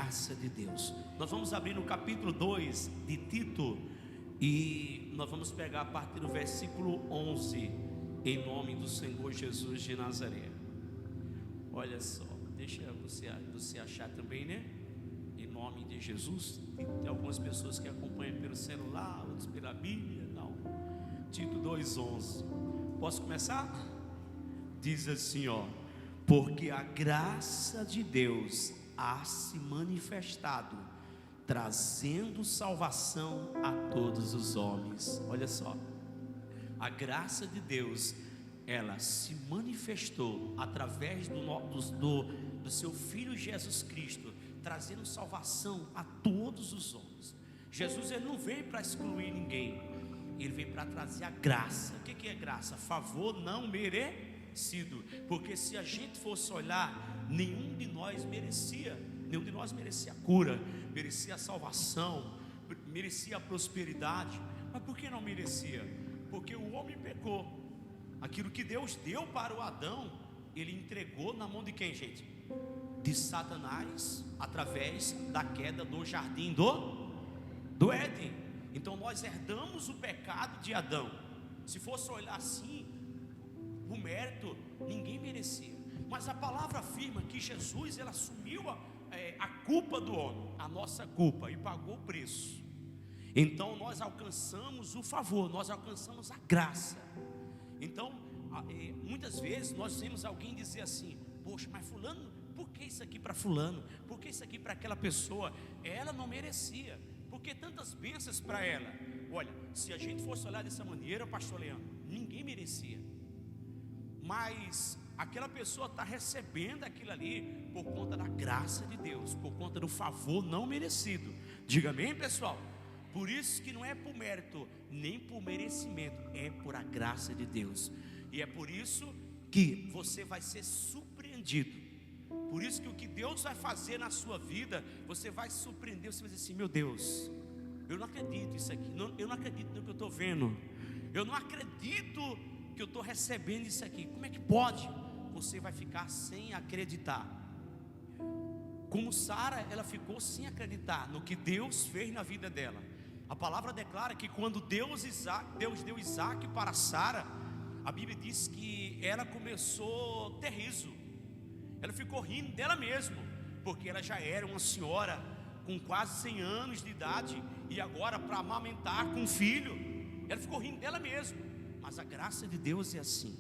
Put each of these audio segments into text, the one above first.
graça de Deus. Nós vamos abrir no capítulo 2 de Tito, e nós vamos pegar a partir do versículo 11, em nome do Senhor Jesus de Nazaré. Olha só, deixa você achar também, né? Em nome de Jesus. Tem algumas pessoas que acompanham pelo celular, outros pela Bíblia. Não. Tito 2:11. Posso começar? Diz assim, ó: porque a graça de Deus há se manifestado, trazendo salvação a todos os homens. Olha só, a graça de Deus, ela se manifestou através do seu Filho Jesus Cristo, trazendo salvação a todos os homens. Jesus, ele não veio para excluir ninguém, ele veio para trazer a graça. O que é graça? Favor não merecido. Porque se a gente fosse olhar, nenhum de nós merecia cura, merecia a salvação, merecia a prosperidade. Mas por que não merecia? Porque o homem pecou. Aquilo que Deus deu para o Adão, ele entregou na mão de quem, gente? De Satanás, através da queda do jardim do Éden. Então nós herdamos o pecado de Adão. Se fosse olhar assim, o mérito, ninguém merecia. Mas a palavra afirma que Jesus, ele assumiu a culpa do homem, a nossa culpa, e pagou o preço. Então nós alcançamos o favor, nós alcançamos a graça. Então muitas vezes nós vemos alguém dizer assim: poxa, mas fulano, por que isso aqui para fulano? Por que isso aqui para aquela pessoa? Ela não merecia. Por que tantas bênçãos para ela? Olha, se a gente fosse olhar dessa maneira, pastor Leandro, ninguém merecia. Mas aquela pessoa está recebendo aquilo ali por conta da graça de Deus, por conta do favor não merecido. Diga amém, pessoal? Por isso que não é por mérito, nem por merecimento, é por a graça de Deus. E é por isso que você vai ser surpreendido. Por isso que o que Deus vai fazer na sua vida, você vai se surpreender. Você vai dizer assim: meu Deus, eu não acredito isso aqui, eu não acredito no que eu estou vendo, eu não acredito que eu estou recebendo isso aqui. Como é que pode? Você vai ficar sem acreditar. Como Sara, ela ficou sem acreditar no que Deus fez na vida dela. A palavra declara que quando Deus deu Isaac para Sara, a Bíblia diz que ela começou a ter riso. Ela ficou rindo dela mesma, porque ela já era uma senhora com quase 100 anos de idade, e agora para amamentar com um filho, ela ficou rindo dela mesma. Mas a graça de Deus é assim.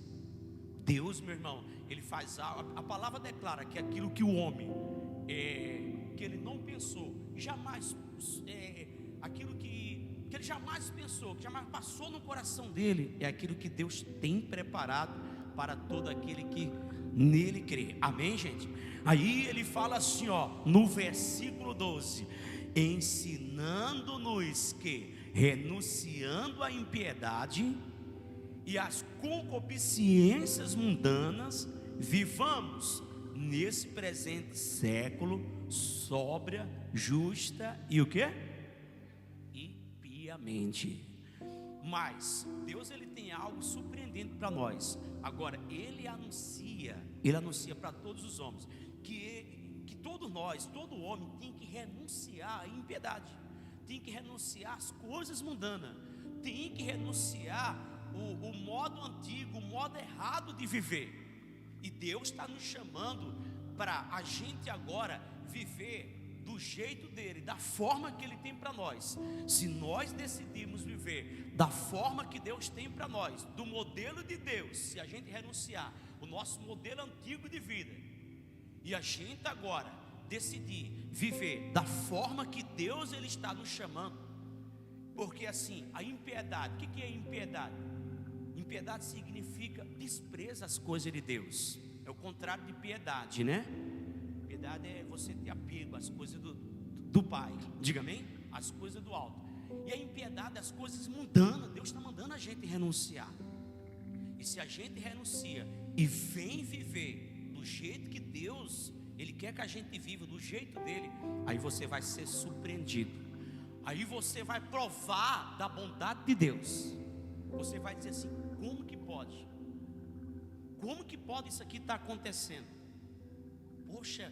Deus, meu irmão, ele faz algo. A palavra declara que aquilo que o homem que ele não pensou, jamais aquilo que ele jamais pensou, que jamais passou no coração dele, é aquilo que Deus tem preparado para todo aquele que nele crê. Amém, gente? Aí ele fala assim, ó, no versículo 12: ensinando-nos que, renunciando à impiedade e às concupiscências mundanas, vivamos nesse presente século sóbria, justa e o quê? E piamente. Mas Deus, ele tem algo surpreendente para nós. Agora ele anuncia para todos os homens que todos nós, todo homem tem que renunciar à impiedade, tem que renunciar às coisas mundanas, tem que renunciar o modo antigo, o modo errado de viver. E Deus está nos chamando para a gente agora viver do jeito dele, da forma que ele tem para nós. Se nós decidirmos viver da forma que Deus tem para nós, do modelo de Deus, se a gente renunciar o nosso modelo antigo de vida, e a gente agora decidir viver da forma que Deus, ele está nos chamando. Porque assim, a impiedade, o que é impiedade? Impiedade significa despreza as coisas de Deus. É o contrário de piedade, né? Piedade é você ter apego às coisas do Pai. Diga amém? As coisas do alto. E a impiedade é as coisas mundanas. Deus está mandando a gente renunciar. E se a gente renuncia e vem viver do jeito que Deus, ele quer que a gente viva, do jeito dele, aí você vai ser surpreendido. Aí você vai provar da bondade de Deus. Você vai dizer assim: como que pode? Como que pode isso aqui estar acontecendo? Poxa,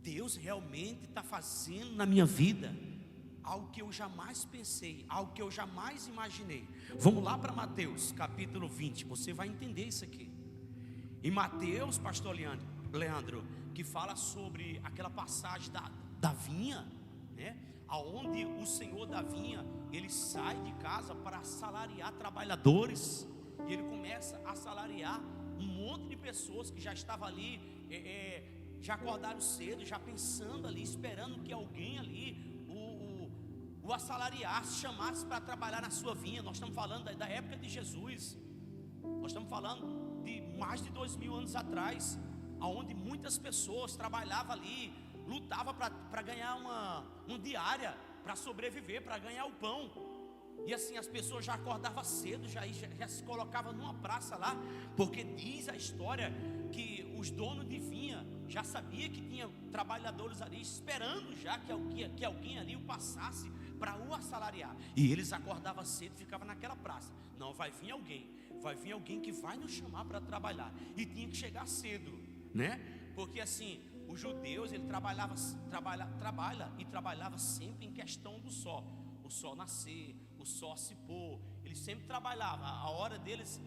Deus realmente está fazendo na minha vida algo que eu jamais pensei, algo que eu jamais imaginei. Vamos lá para Mateus capítulo 20, você vai entender isso aqui. Em Mateus, pastor Leandro, que fala sobre aquela passagem da vinha, né? Aonde o senhor da vinha, ele sai de casa para assalariar trabalhadores, e ele começa a assalariar um monte de pessoas que já estavam ali, já acordaram cedo, já pensando ali, esperando que alguém ali o assalariasse, chamasse para trabalhar na sua vinha. Nós estamos falando da época de Jesus, nós estamos falando de mais de 2000 anos atrás, onde muitas pessoas trabalhavam ali, lutavam para ganhar uma diária, para sobreviver, para ganhar o pão. E assim as pessoas já acordavam cedo, já se colocavam numa praça lá, porque diz a história que os donos de vinha já sabia que tinha trabalhadores ali esperando já que alguém ali o passasse para o assalariar. E eles acordavam cedo e ficavam naquela praça. Não, vai vir alguém que vai nos chamar para trabalhar. E tinha que chegar cedo, né? Porque assim, os judeus, ele trabalhava sempre em questão do sol. O sol nascer, o sol se pôr, eles sempre trabalhavam. A hora deles,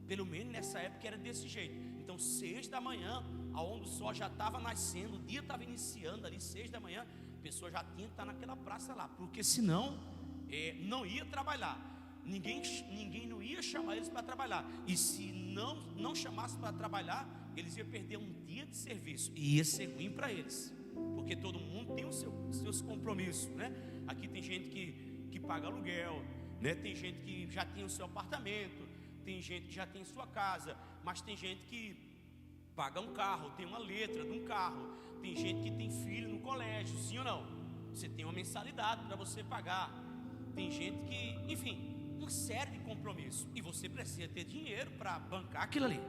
pelo menos nessa época, era desse jeito. Então 6 da manhã, aonde o sol já estava nascendo, o dia estava iniciando ali, 6 da manhã, a pessoa já tinha que estar naquela praça lá, porque senão não ia trabalhar. Ninguém não ia chamar eles para trabalhar. E se não chamasse para trabalhar, eles iam perder um dia de serviço, e ia ser ruim para eles, porque todo mundo tem os seus compromissos, né? Aqui tem gente que paga aluguel, né? Tem gente que já tem o seu apartamento, tem gente que já tem sua casa, mas tem gente que paga um carro, tem uma letra de um carro, tem gente que tem filho no colégio, sim ou não? Você tem uma mensalidade para você pagar, tem gente que, enfim, uma série de compromissos, e você precisa ter dinheiro para bancar aquilo ali.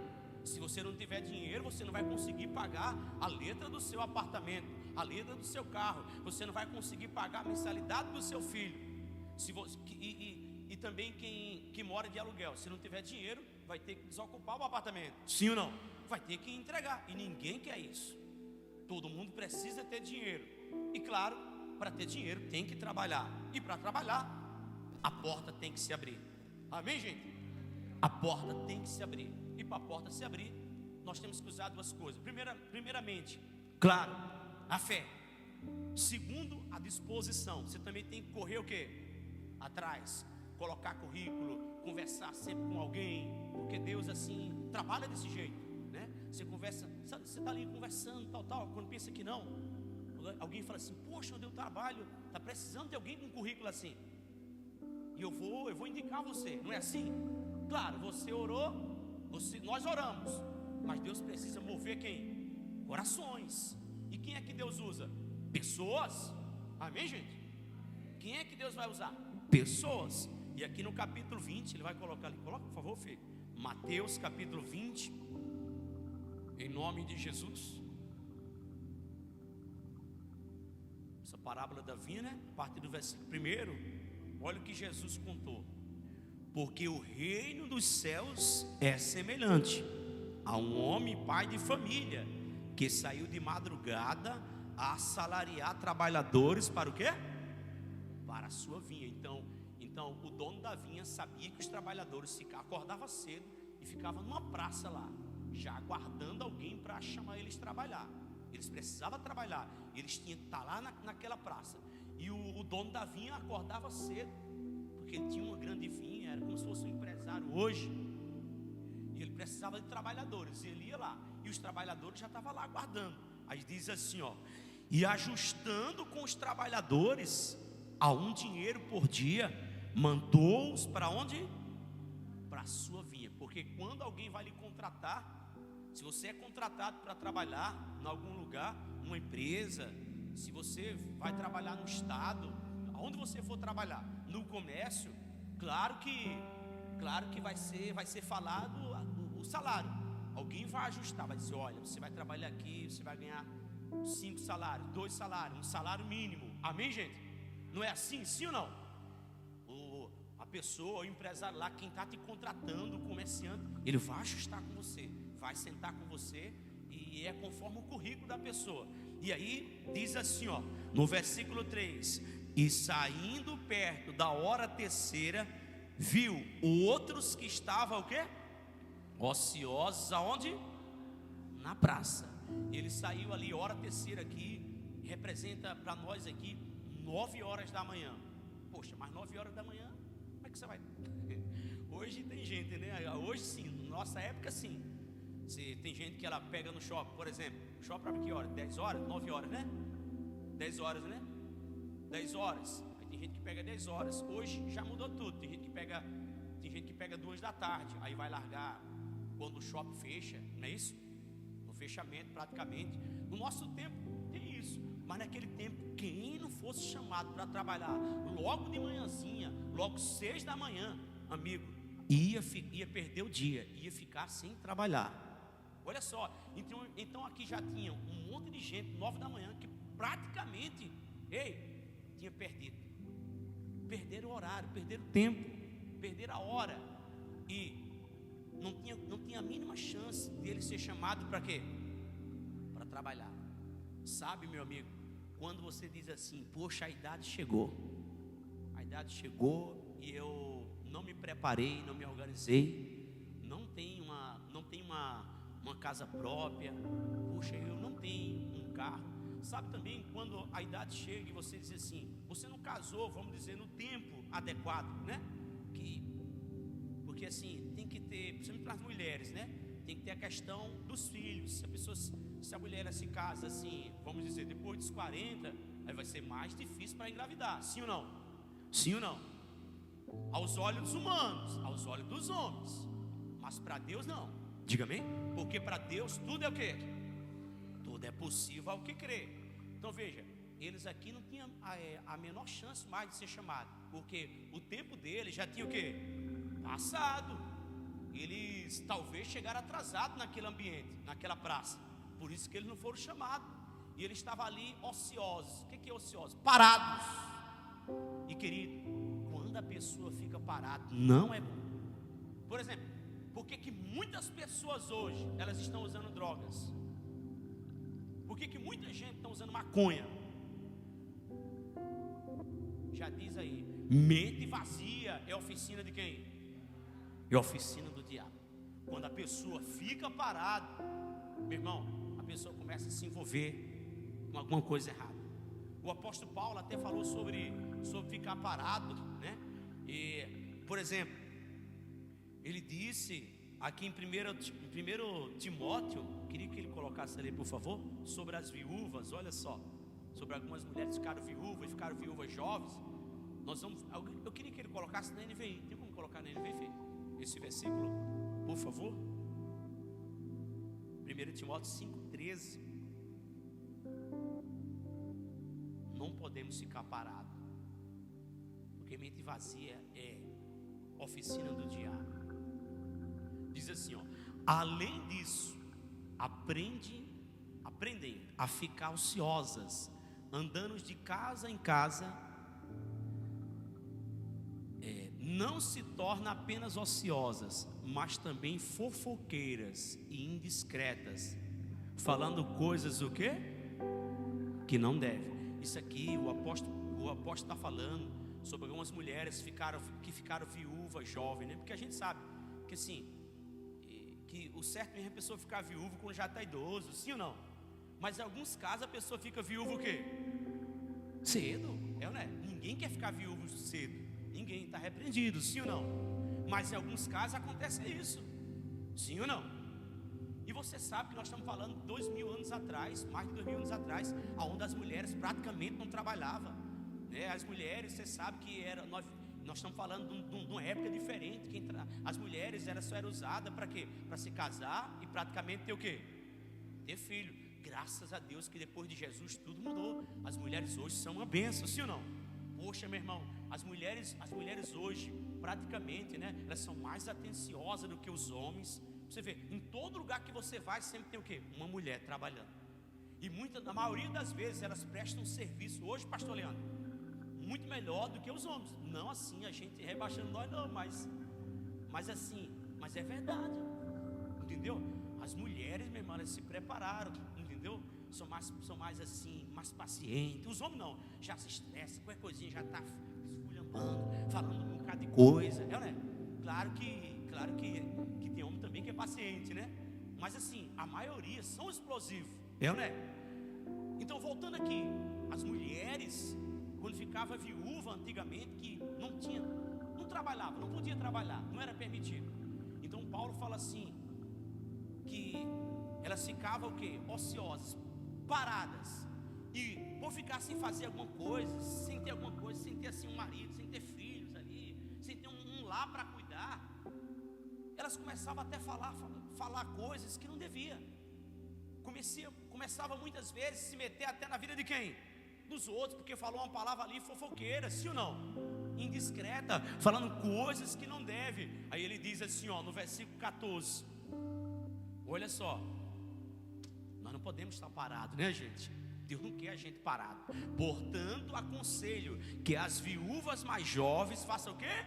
Se você não tiver dinheiro, você não vai conseguir pagar a letra do seu apartamento, a letra do seu carro, você não vai conseguir pagar a mensalidade do seu filho. E também quem mora de aluguel, se não tiver dinheiro, vai ter que desocupar o apartamento, sim ou não? Vai ter que entregar, e ninguém quer isso. Todo mundo precisa ter dinheiro, e claro, para ter dinheiro tem que trabalhar, e para trabalhar, a porta tem que se abrir. Amém, gente? A porta tem que se abrir, e para a porta se abrir, nós temos que usar duas coisas. Primeiramente, claro, a fé. Segundo, a disposição. Você também tem que correr o quê? Atrás, colocar currículo, conversar sempre com alguém, porque Deus assim trabalha desse jeito, né? Você conversa, sabe, você está ali conversando, tal, quando pensa que não, alguém fala assim: poxa, onde eu trabalho, está precisando de alguém com currículo assim, e eu vou indicar você, não é assim? Claro, você orou, nós oramos, mas Deus precisa mover quem? Corações. E quem é que Deus usa? Pessoas. Amém, gente? Quem é que Deus vai usar? Pessoas. E aqui no capítulo 20, ele vai colocar ali, coloca por favor, filho. Mateus capítulo 20, em nome de Jesus. Essa parábola da vinha, né? A partir do versículo 1, olha o que Jesus contou. Porque o reino dos céus é semelhante a um homem pai de família, que saiu de madrugada a assalariar trabalhadores para o quê? Para a sua vinha. Então o dono da vinha sabia que os trabalhadores acordavam cedo e ficavam numa praça lá, já aguardando alguém para chamar eles trabalhar. Eles precisavam trabalhar, eles tinham que estar lá naquela praça. E o dono da vinha acordava cedo, porque ele tinha uma grande vinha, era como se fosse um empresário hoje, e ele precisava de trabalhadores, e ele ia lá, e os trabalhadores já estavam lá aguardando. Aí diz assim, ó: e ajustando com os trabalhadores a um dinheiro por dia, mandou-os para onde? Para a sua vinha. Porque quando alguém vai lhe contratar, se você é contratado para trabalhar em algum lugar, numa empresa, se você vai trabalhar no estado, aonde você for trabalhar, no comércio, claro que vai ser falado o salário. Alguém vai ajustar, vai dizer: olha, você vai trabalhar aqui, você vai ganhar 5 salários, 2 salários, um salário mínimo. Amém, gente? Não é assim, sim ou não? A pessoa, o empresário lá, quem está te contratando, o comerciante, ele vai ajustar com você, vai sentar com você, e é conforme o currículo da pessoa. E aí diz assim, ó, no versículo 3: e saindo perto da hora terceira, viu outros que estavam o quê? Ociosos. Aonde? Na praça. Ele saiu ali, hora terceira aqui, representa para nós aqui 9 horas da manhã. Poxa, mas 9 horas da manhã, como é que você vai? Hoje tem gente, né? Hoje sim, nossa época sim. Tem gente que ela pega no shopping, por exemplo. O shopping abre que hora? 10 horas? 9 horas, né? 10 horas, né? 10 horas. Aí tem gente que pega 10 horas. Hoje já mudou tudo. Tem gente que pega 2 da tarde. Aí vai largar quando o shopping fecha, não é isso? No fechamento praticamente. No nosso tempo tem isso. Mas naquele tempo, quem não fosse chamado para trabalhar logo de manhãzinha, logo 6 da manhã, amigo, ia perder o dia, ia ficar sem trabalhar. Olha só, então aqui já tinha um monte de gente, 9 da manhã, que praticamente, tinha perdido. Perderam o horário, perderam o tempo, perderam a hora. E não tinha a mínima chance dele ser chamado para quê? Para trabalhar. Sabe, meu amigo, quando você diz assim, poxa, a idade chegou e eu não me preparei, não me organizei, não tenho uma casa própria, puxa, eu não tenho um carro. Sabe também quando a idade chega e você diz assim, você não casou, vamos dizer, no tempo adequado, né? Porque assim, tem que ter, principalmente para as mulheres, né? Tem que ter a questão dos filhos. Se a mulher se casa assim, vamos dizer, depois dos 40, aí vai ser mais difícil para engravidar, sim ou não? Sim ou não? Aos olhos dos humanos, aos olhos dos homens, mas para Deus não. Diga amém? Porque para Deus tudo é o quê? Tudo é possível ao que crê. Então veja, eles aqui não tinham a menor chance mais de ser chamado, porque o tempo deles já tinha o quê? Passado. Eles talvez chegaram atrasados naquele ambiente, naquela praça. Por isso que eles não foram chamados. E eles estavam ali ociosos. O que é ociosos? Parados. E querido, quando a pessoa fica parada, não é bom. Por exemplo, por que muitas pessoas hoje elas estão usando drogas? Por que muita gente está usando maconha? Já diz aí, mente vazia é oficina de quem? É oficina do diabo. Quando a pessoa fica parada, meu irmão, a pessoa começa a se envolver com alguma coisa errada. O apóstolo Paulo até falou sobre ficar parado, né? E, por exemplo, ele disse aqui em 1 Timóteo, queria que ele colocasse ali, por favor, sobre as viúvas. Olha só, sobre algumas mulheres que ficaram viúvas e ficaram viúvas jovens. Eu queria que ele colocasse na NVI. Tem como colocar na NVI esse versículo, por favor? 1 Timóteo 5,13. Não podemos ficar parados, porque mente vazia é oficina do diabo. Diz assim, ó, além disso, aprendem a ficar ociosas, andando de casa em casa. Não se torna apenas ociosas, mas também fofoqueiras e indiscretas, falando coisas o quê? Que não deve. Isso aqui o apóstolo está falando sobre algumas mulheres que ficaram viúvas jovens, né? Porque a gente sabe que assim, que o certo mesmo é a pessoa ficar viúva quando já está idoso, sim ou não? Mas em alguns casos a pessoa fica viúva o quê? Cedo, ou não é? Ninguém quer ficar viúvo cedo. Ninguém, está repreendido, sim ou não? Mas em alguns casos acontece isso, sim ou não? E você sabe que nós estamos falando de 2000 anos atrás, mais de 2000 anos atrás, onde as mulheres praticamente não trabalhavam, né? As mulheres, você sabe que nós estamos falando de uma época diferente, que as mulheres só eram usadas para quê? Para se casar e praticamente ter o quê? Ter filho. Graças a Deus que depois de Jesus tudo mudou. As mulheres hoje são uma bênção, sim ou não? Poxa, meu irmão, as mulheres hoje, praticamente, né? Elas são mais atenciosas do que os homens. Você vê, em todo lugar que você vai, sempre tem o quê? Uma mulher trabalhando. E na maioria das vezes, elas prestam serviço, hoje, pastor Leandro, muito melhor do que os homens. Não assim, a gente rebaixando nós não, mas assim, mas é verdade. Entendeu? As mulheres, meu irmão, elas se prepararam, entendeu? são mais assim, mais pacientes. Os homens não, já se estressa, qualquer coisinha já está esculhambando, falando um bocado de coisa, né? Claro que tem homem também que é paciente, né? Mas assim, a maioria são explosivos, né? Então, voltando aqui, as mulheres, quando ficava viúva antigamente, que não trabalhava, não podia trabalhar, não era permitido. Então Paulo fala assim, que elas ficavam o quê? Ociosas, paradas, e por ficar sem fazer alguma coisa, sem ter alguma coisa, sem ter assim um marido, sem ter filhos ali, sem ter um lar para cuidar, elas começavam até a falar coisas que não devia. Começava muitas vezes a se meter até na vida de quem? Dos outros, porque falou uma palavra ali fofoqueira, sim ou não? Indiscreta, falando coisas que não deve. Aí ele diz assim, no versículo 14, olha só, nós não podemos estar parados, né, gente? Deus não quer a gente parado. Portanto, aconselho que as viúvas mais jovens façam o quê?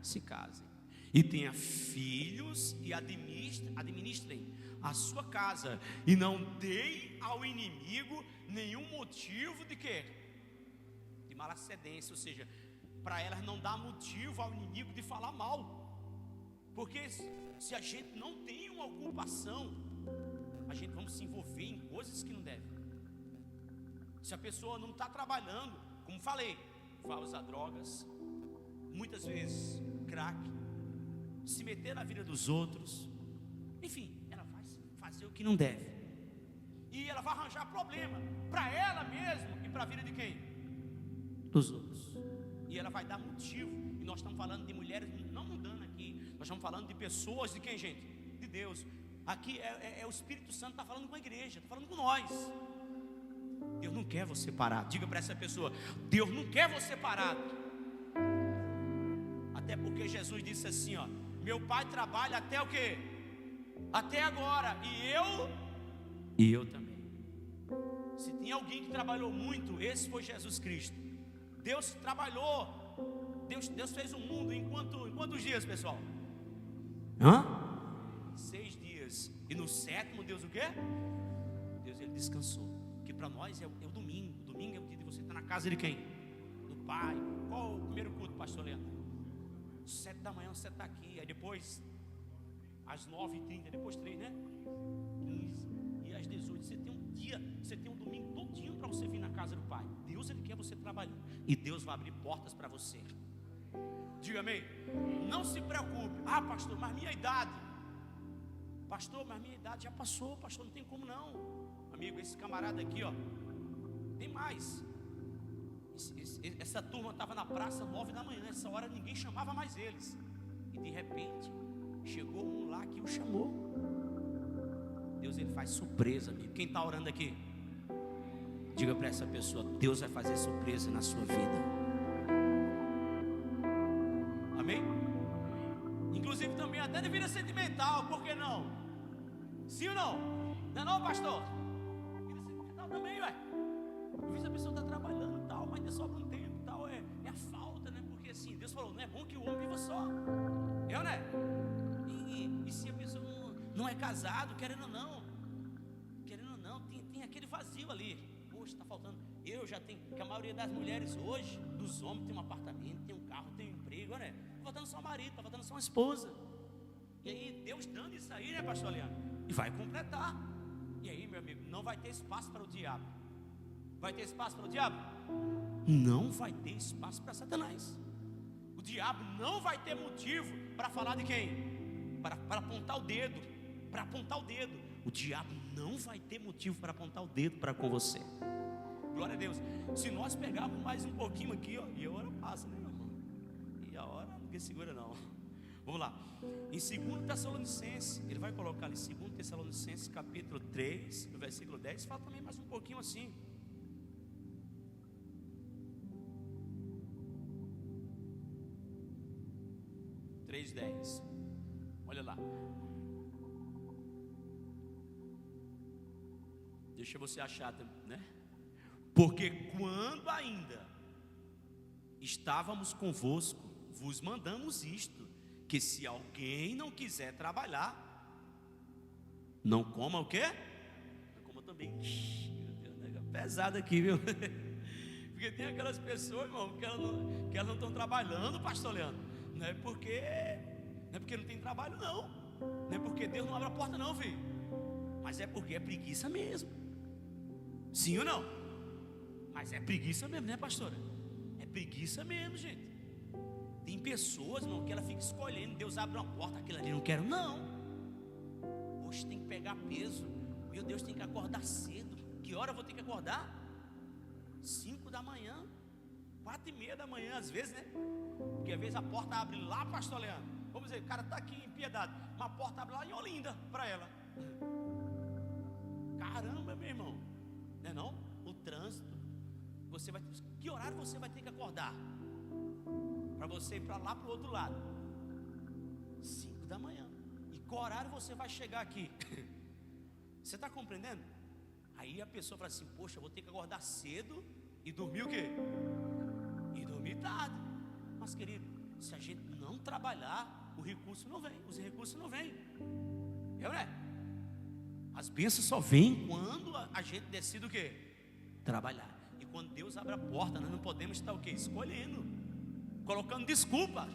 Se casem e tenha filhos e administrem a sua casa, e não deem ao inimigo nenhum motivo de quê? De malacedência, ou seja, para elas não dar motivo ao inimigo de falar mal, porque se a gente não tem uma ocupação, a gente vamos se envolver em coisas que não deve. Se a pessoa não está trabalhando, como falei, vai usar drogas, muitas vezes crack, se meter na vida dos outros, enfim, ela vai fazer o que não deve, e ela vai arranjar problema para ela mesma e para a vida de quem? Dos outros. E ela vai dar motivo. E nós estamos falando de mulheres não mudando aqui, nós estamos falando de pessoas de quem, gente? De Deus. Aqui é o Espírito Santo está falando com a igreja, está falando com nós. Deus não quer você parado. Diga para essa pessoa: Deus não quer você parado. Até porque Jesus disse assim, meu pai trabalha até o quê? Até agora, e eu também. Se tem alguém que trabalhou muito, esse foi Jesus Cristo. Deus trabalhou, Deus fez o mundo em quantos dias, pessoal? 6 dias. E no 7º, Deus o quê? Deus, ele descansou. Que para nós é o domingo. Domingo é o dia de você estar na casa de quem? Do Pai. Qual o primeiro culto, pastor Leandro? 7 da manhã você está aqui. Aí depois, às 9h30, depois 3, né? 15 e às 18. Você tem um dia, você tem um domingo todinho para você vir na casa do Pai. Deus, ele quer você trabalhando, e Deus vai abrir portas para você. Diga amém. Não se preocupe. Pastor, mas minha idade. Pastor, mas minha idade já passou. Pastor, não tem como não. Amigo, esse camarada aqui, tem mais. Essa turma estava na praça 9 da manhã. Nessa hora ninguém chamava mais eles. E de repente chegou um lá que o chamou. Deus, ele faz surpresa, amigo. Quem está orando aqui? Diga para essa pessoa: Deus vai fazer surpresa na sua vida. Amém? Inclusive também até de vida sentimental, por que não? Sim ou não? Não é não, pastor? Vida sentimental também, ué. Às vezes a pessoa está trabalhando e tal, mas ainda sobra um tempo e tal, é a falta, né? Porque assim, Deus falou, não é bom que o homem viva só. Né? E se a pessoa não é casado, querendo ou não, tem aquele vazio ali. Poxa, está faltando. Eu já tenho, que a maioria das mulheres hoje, dos homens, tem um apartamento, tem um carro, tem um emprego, né? Está faltando só um marido, está faltando só uma esposa. E aí, Deus dando isso aí, né, pastor Leandro? E vai completar. E aí, meu amigo, não vai ter espaço para o diabo. Vai ter espaço para o diabo? Não vai ter espaço para Satanás. O diabo não vai ter motivo para falar de quem? Para apontar o dedo. Para apontar o dedo. O diabo não vai ter motivo para apontar o dedo para com você. Glória a Deus. Se nós pegarmos mais um pouquinho aqui, e a hora passa, né, meu irmão? E a hora ninguém segura não. Vamos lá. Em 2 Tessalonicenses, ele vai colocar ali 2 Tessalonicenses capítulo 3, no versículo 10, fala também mais um pouquinho assim. Olha lá. Deixa você achar, né? Porque quando ainda estávamos convosco, vos mandamos isto, que se alguém não quiser trabalhar, não coma o quê? Não coma vou também. Meu Deus, negócio pesado aqui, viu? Porque tem aquelas pessoas, irmão, que elas não estão trabalhando, pastor Leandro. Não é porque não tem trabalho, não. Não é porque Deus não abre a porta, não, filho. Mas é porque é preguiça mesmo. Sim ou não? Mas é preguiça mesmo, né, pastora? É preguiça mesmo, gente. Tem pessoas, irmão, que ela fica escolhendo. Deus abre uma porta, aquilo ali não quero, não. Hoje tem que pegar peso. Meu Deus, tem que acordar cedo. Que hora eu vou ter que acordar? 5 da manhã, 4:30 da manhã, às vezes, né? Porque às vezes a porta abre lá, pastor Leandro. Vamos dizer, o cara está aqui em Piedade, mas a porta abre lá em Olinda para ela. Caramba, meu irmão, não é não? O trânsito. Que horário você vai ter que acordar? Para você ir para lá, para o outro lado? 5 da manhã. E qual horário você vai chegar aqui? Você está compreendendo? Aí a pessoa fala assim: poxa, eu vou ter que acordar cedo e dormir o quê? E dormir tarde. Mas querido, se a gente não trabalhar, o recurso não vem, os recursos não vêm. Né? As bênçãos só vêm quando a gente decide o quê? Trabalhar. E quando Deus abre a porta, nós não podemos estar o quê? Escolhendo, colocando desculpa.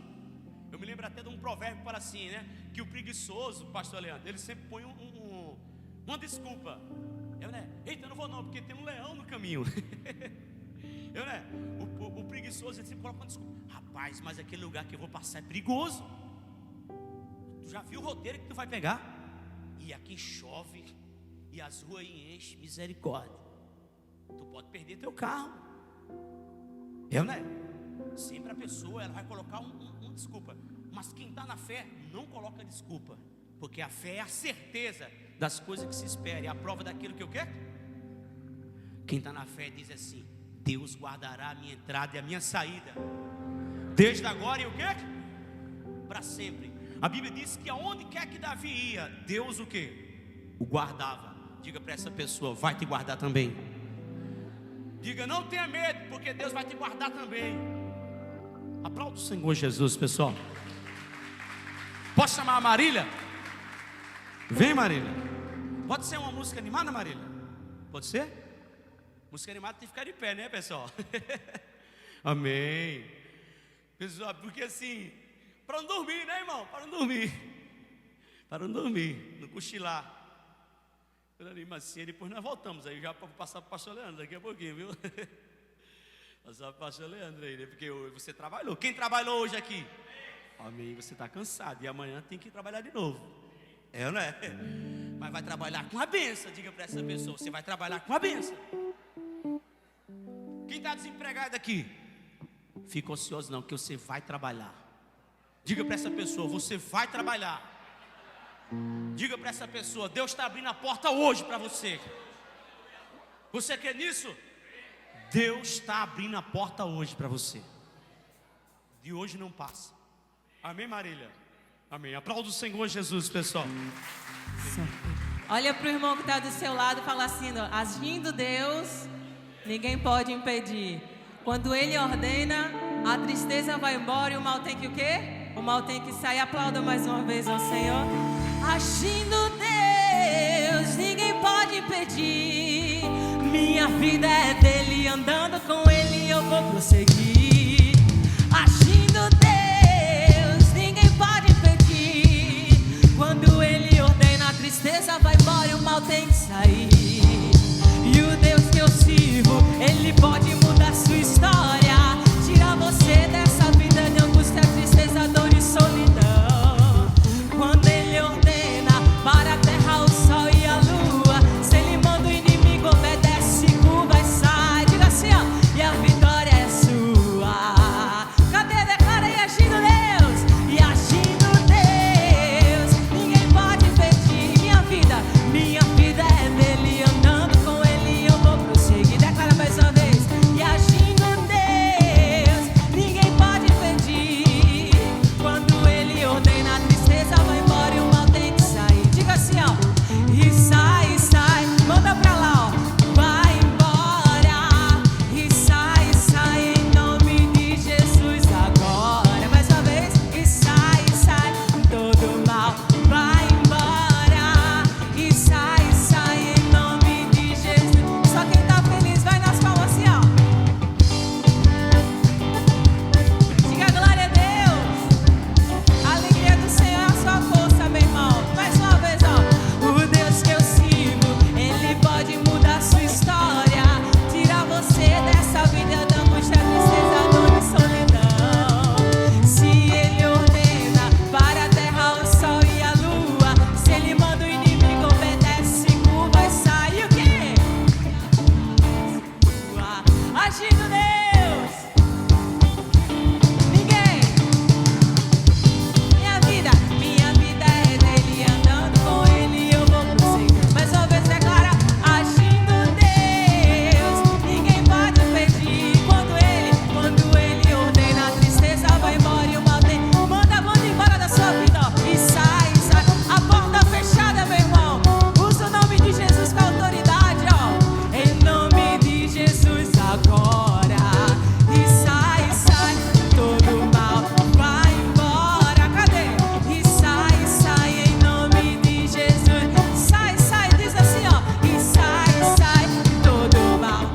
Eu me lembro até de um provérbio para assim, né? Que o preguiçoso, pastor Leandro, ele sempre põe uma desculpa. Né? Eita, eu não vou não, porque tem um leão no caminho. Né? O preguiçoso, ele sempre coloca uma desculpa. Rapaz, mas aquele lugar que eu vou passar é perigoso. Tu já viu o roteiro que tu vai pegar? E aqui chove, e as ruas aí enchem, misericórdia. Tu pode perder teu carro. Né? Sempre a pessoa, ela vai colocar uma desculpa. Mas quem está na fé, não coloca desculpa. Porque a fé é a certeza das coisas que se espera, é a prova daquilo que eu quero. Quem está na fé diz assim: Deus guardará a minha entrada e a minha saída, desde agora e o quê? Para sempre. A Bíblia diz que aonde quer que Davi ia, Deus o quê? O guardava. Diga para essa pessoa: vai te guardar também. Diga: não tenha medo, porque Deus vai te guardar também. Aplauda o Senhor Jesus, pessoal. Posso chamar a Marília? Vem, Marília. Pode ser uma música animada, Marília? Pode ser? Música animada tem que ficar de pé, né, pessoal? Amém. Pessoal, porque assim, para não dormir, né, irmão? Para não dormir. Para não dormir, não cochilar. Pela animação, depois nós voltamos aí já para passar para o pastor Leandro daqui a pouquinho, viu? Passar para o pastor Leandro aí, né? Porque você trabalhou. Quem trabalhou hoje aqui? Amém. Você está cansado e amanhã tem que trabalhar de novo. Não é? Mas vai trabalhar com a bênção. Diga para essa pessoa: você vai trabalhar com a bênção. Quem está desempregado aqui? Fica ocioso não, que você vai trabalhar. Diga para essa pessoa: você vai trabalhar. Diga para essa pessoa: Deus está abrindo a porta hoje para você. Você crê nisso? Deus está abrindo a porta hoje para você. De hoje não passa. Amém, Marília? Amém. Aplauda o Senhor Jesus, pessoal. Olha para o irmão que está do seu lado e fala assim: agindo Deus, ninguém pode impedir. Quando Ele ordena, a tristeza vai embora e o mal tem que o quê? O mal tem que sair. Aplauda mais uma vez ao Senhor. Agindo Deus, ninguém pode impedir. Minha vida é dele, andando com Ele eu vou prosseguir. Agindo Deus, ninguém pode impedir. Quando Ele ordena, a tristeza vai embora e o mal tem que sair. E o Deus que eu sirvo, Ele pode mudar sua história, tirar você dessa vida de angústia, tristeza, dor e solidão. Quando Ele ordena para a terra, o sol e a lua, se Ele manda o inimigo, obedece, curva e sai. Diga agindo Deus. Ninguém. Minha vida é dele, andando com ele eu vou prosseguir. Mais uma vez declara, agindo Deus, ninguém pode impedir. Quando ele ordena, a tristeza vai embora e o mal tem. Manda a mão embora da sua vida, ó, e sai. A porta fechada, meu irmão. Usa o nome de Jesus com autoridade, ó. Em nome de Jesus agora. E sai, todo mal vai embora. Cadê? E sai, em nome de Jesus. Sai, diz assim, ó. E sai, todo mal.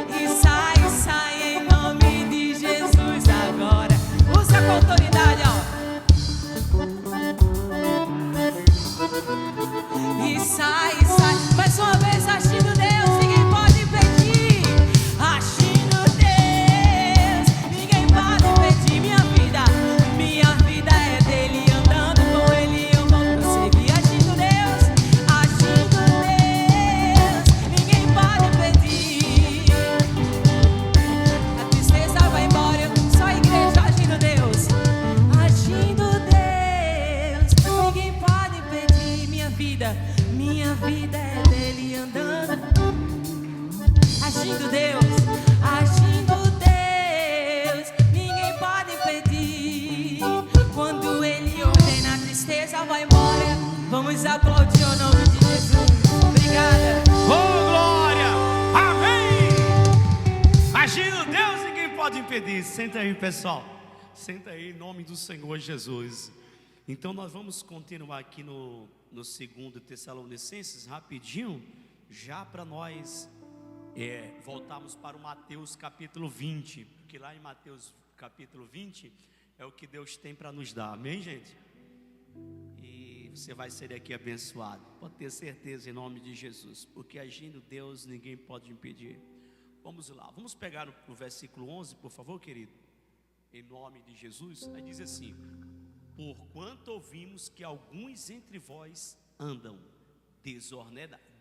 E sai, em nome de Jesus agora. Usa com autoridade, ó. E sai, mais uma vez, agindo Deus, ninguém pode impedir. Agindo Deus, ninguém pode impedir. Minha vida é dele, andando com ele eu vou prosseguir. Agindo Deus, ninguém pode impedir. A tristeza vai embora, só a igreja agindo Deus. Agindo Deus, ninguém pode impedir. Minha vida é dele, andando. Agindo Deus, ninguém pode impedir. Quando ele ordena, a tristeza vai embora. Vamos aplaudir o nome de Jesus. Obrigada. Oh, glória! Amém! Agindo Deus, ninguém pode impedir. Senta aí, pessoal. Senta aí, em nome do Senhor Jesus. Então nós vamos continuar aqui no 2 Tessalonicenses, rapidinho, já para nós voltarmos para o Mateus capítulo 20, porque lá em Mateus capítulo 20 é o que Deus tem para nos dar, amém, gente? E você vai ser aqui abençoado, pode ter certeza, em nome de Jesus, porque agindo Deus ninguém pode impedir. Vamos lá, vamos pegar o versículo 11, por favor, querido, em nome de Jesus. Aí diz assim: porquanto ouvimos que alguns entre vós andam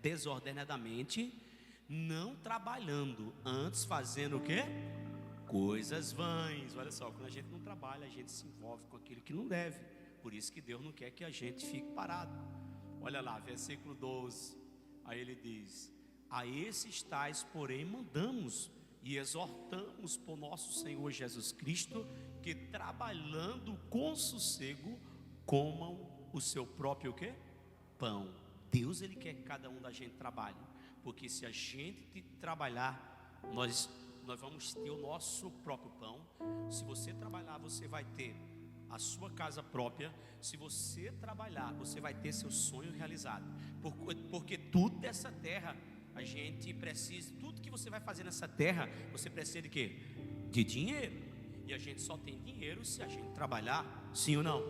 desordenadamente, não trabalhando, antes fazendo o quê? Coisas vãs. Olha só, quando a gente não trabalha, a gente se envolve com aquilo que não deve. Por isso que Deus não quer que a gente fique parado. Olha lá, versículo 12. Aí ele diz: a esses tais, porém, mandamos e exortamos por nosso Senhor Jesus Cristo, que trabalhando com sossego, comam o seu próprio quê? Pão. Deus, ele quer que cada um da gente trabalhe, porque se a gente trabalhar, nós vamos ter o nosso próprio pão. Se você trabalhar, você vai ter a sua casa própria. Se você trabalhar, você vai ter seu sonho realizado, porque tudo dessa terra a gente precisa. Tudo que você vai fazer nessa terra, você precisa de quê? De dinheiro. E a gente só tem dinheiro se a gente trabalhar, sim ou não?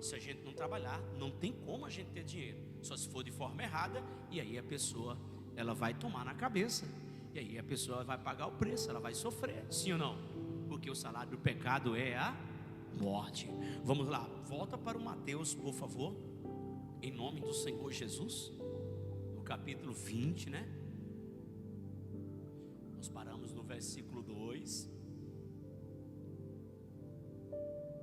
Se a gente não trabalhar, não tem como a gente ter dinheiro, só se for de forma errada. E aí a pessoa, ela vai tomar na cabeça, e aí a pessoa vai pagar o preço, ela vai sofrer, sim ou não? Porque o salário do pecado é a morte. Vamos lá, volta para o Mateus, por favor, em nome do Senhor Jesus, no capítulo 20, né? Nós paramos no versículo 2.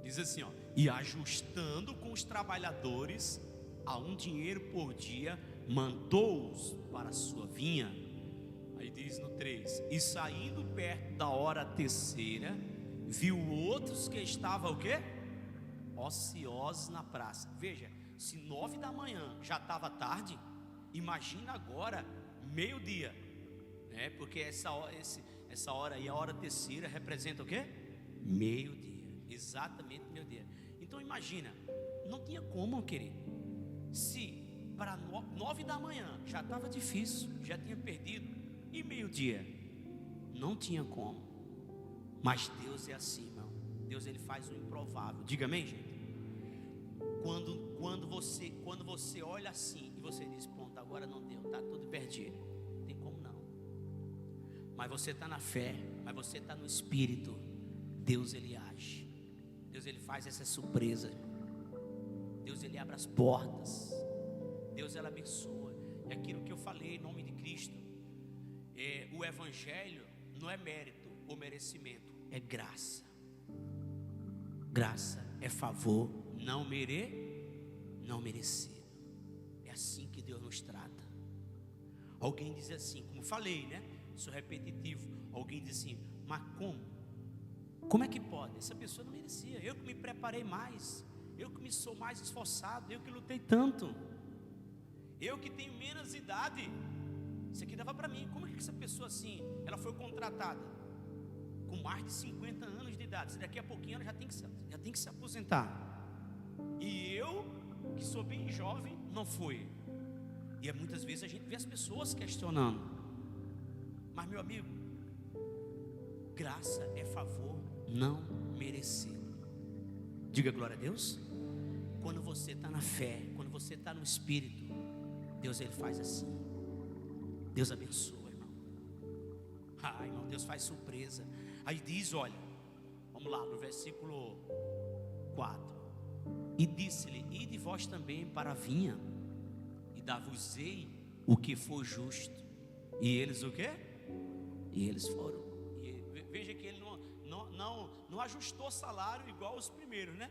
Diz assim, ó: e ajustando com os trabalhadores a um dinheiro por dia, mandou-os para a sua vinha. Aí diz no 3: e saindo perto da hora terceira, viu outros que estavam o quê? Ociosos na praça. Veja, se 9 da manhã já estava tarde, imagina agora meio-dia, né? Porque essa hora aí, a hora terceira, representa o quê? Meio-dia, exatamente meio-dia. Então imagina, não tinha como, querido. Se para 9 da manhã já estava difícil, já tinha perdido, e meio-dia, não tinha como. Mas Deus é assim, irmão. Deus, ele faz o improvável. Diga amém, gente. Quando você olha assim e você diz: pronto, agora não deu, está tudo perdido, não tem como não. Mas você está na fé, mas você está no Espírito. Deus, ele age. Deus, ele faz essa surpresa. Deus, ele abre as portas. Deus, ele abençoa. É aquilo que eu falei em nome de Cristo. o evangelho não é mérito ou merecimento, é graça. Graça é favor não merecido. É assim que Deus nos trata. Alguém diz assim, como falei, né? Sou repetitivo. Alguém diz assim, mas como é que pode? Essa pessoa não merecia. Eu que me preparei mais, eu que me sou mais esforçado, eu que lutei tanto, eu que tenho menos idade, isso aqui dava para mim. Como é que essa pessoa assim, ela foi contratada com mais de 50 anos de idade? Daqui a pouquinho ela já tem que se aposentar. E eu, que sou bem jovem, não fui. E muitas vezes a gente vê as pessoas questionando. Mas meu amigo, graça é favor não merecido. Diga glória a Deus. Quando você está na fé, quando você está no Espírito, Deus ele faz assim. Deus abençoa, irmão. Irmão, Deus faz surpresa. Aí diz, olha, vamos lá no versículo 4. E disse-lhe, ide vós também para a vinha, e dar-vos-ei o que for justo. E eles o quê? E eles foram. E veja que ele não ajustou salário igual os primeiros, né?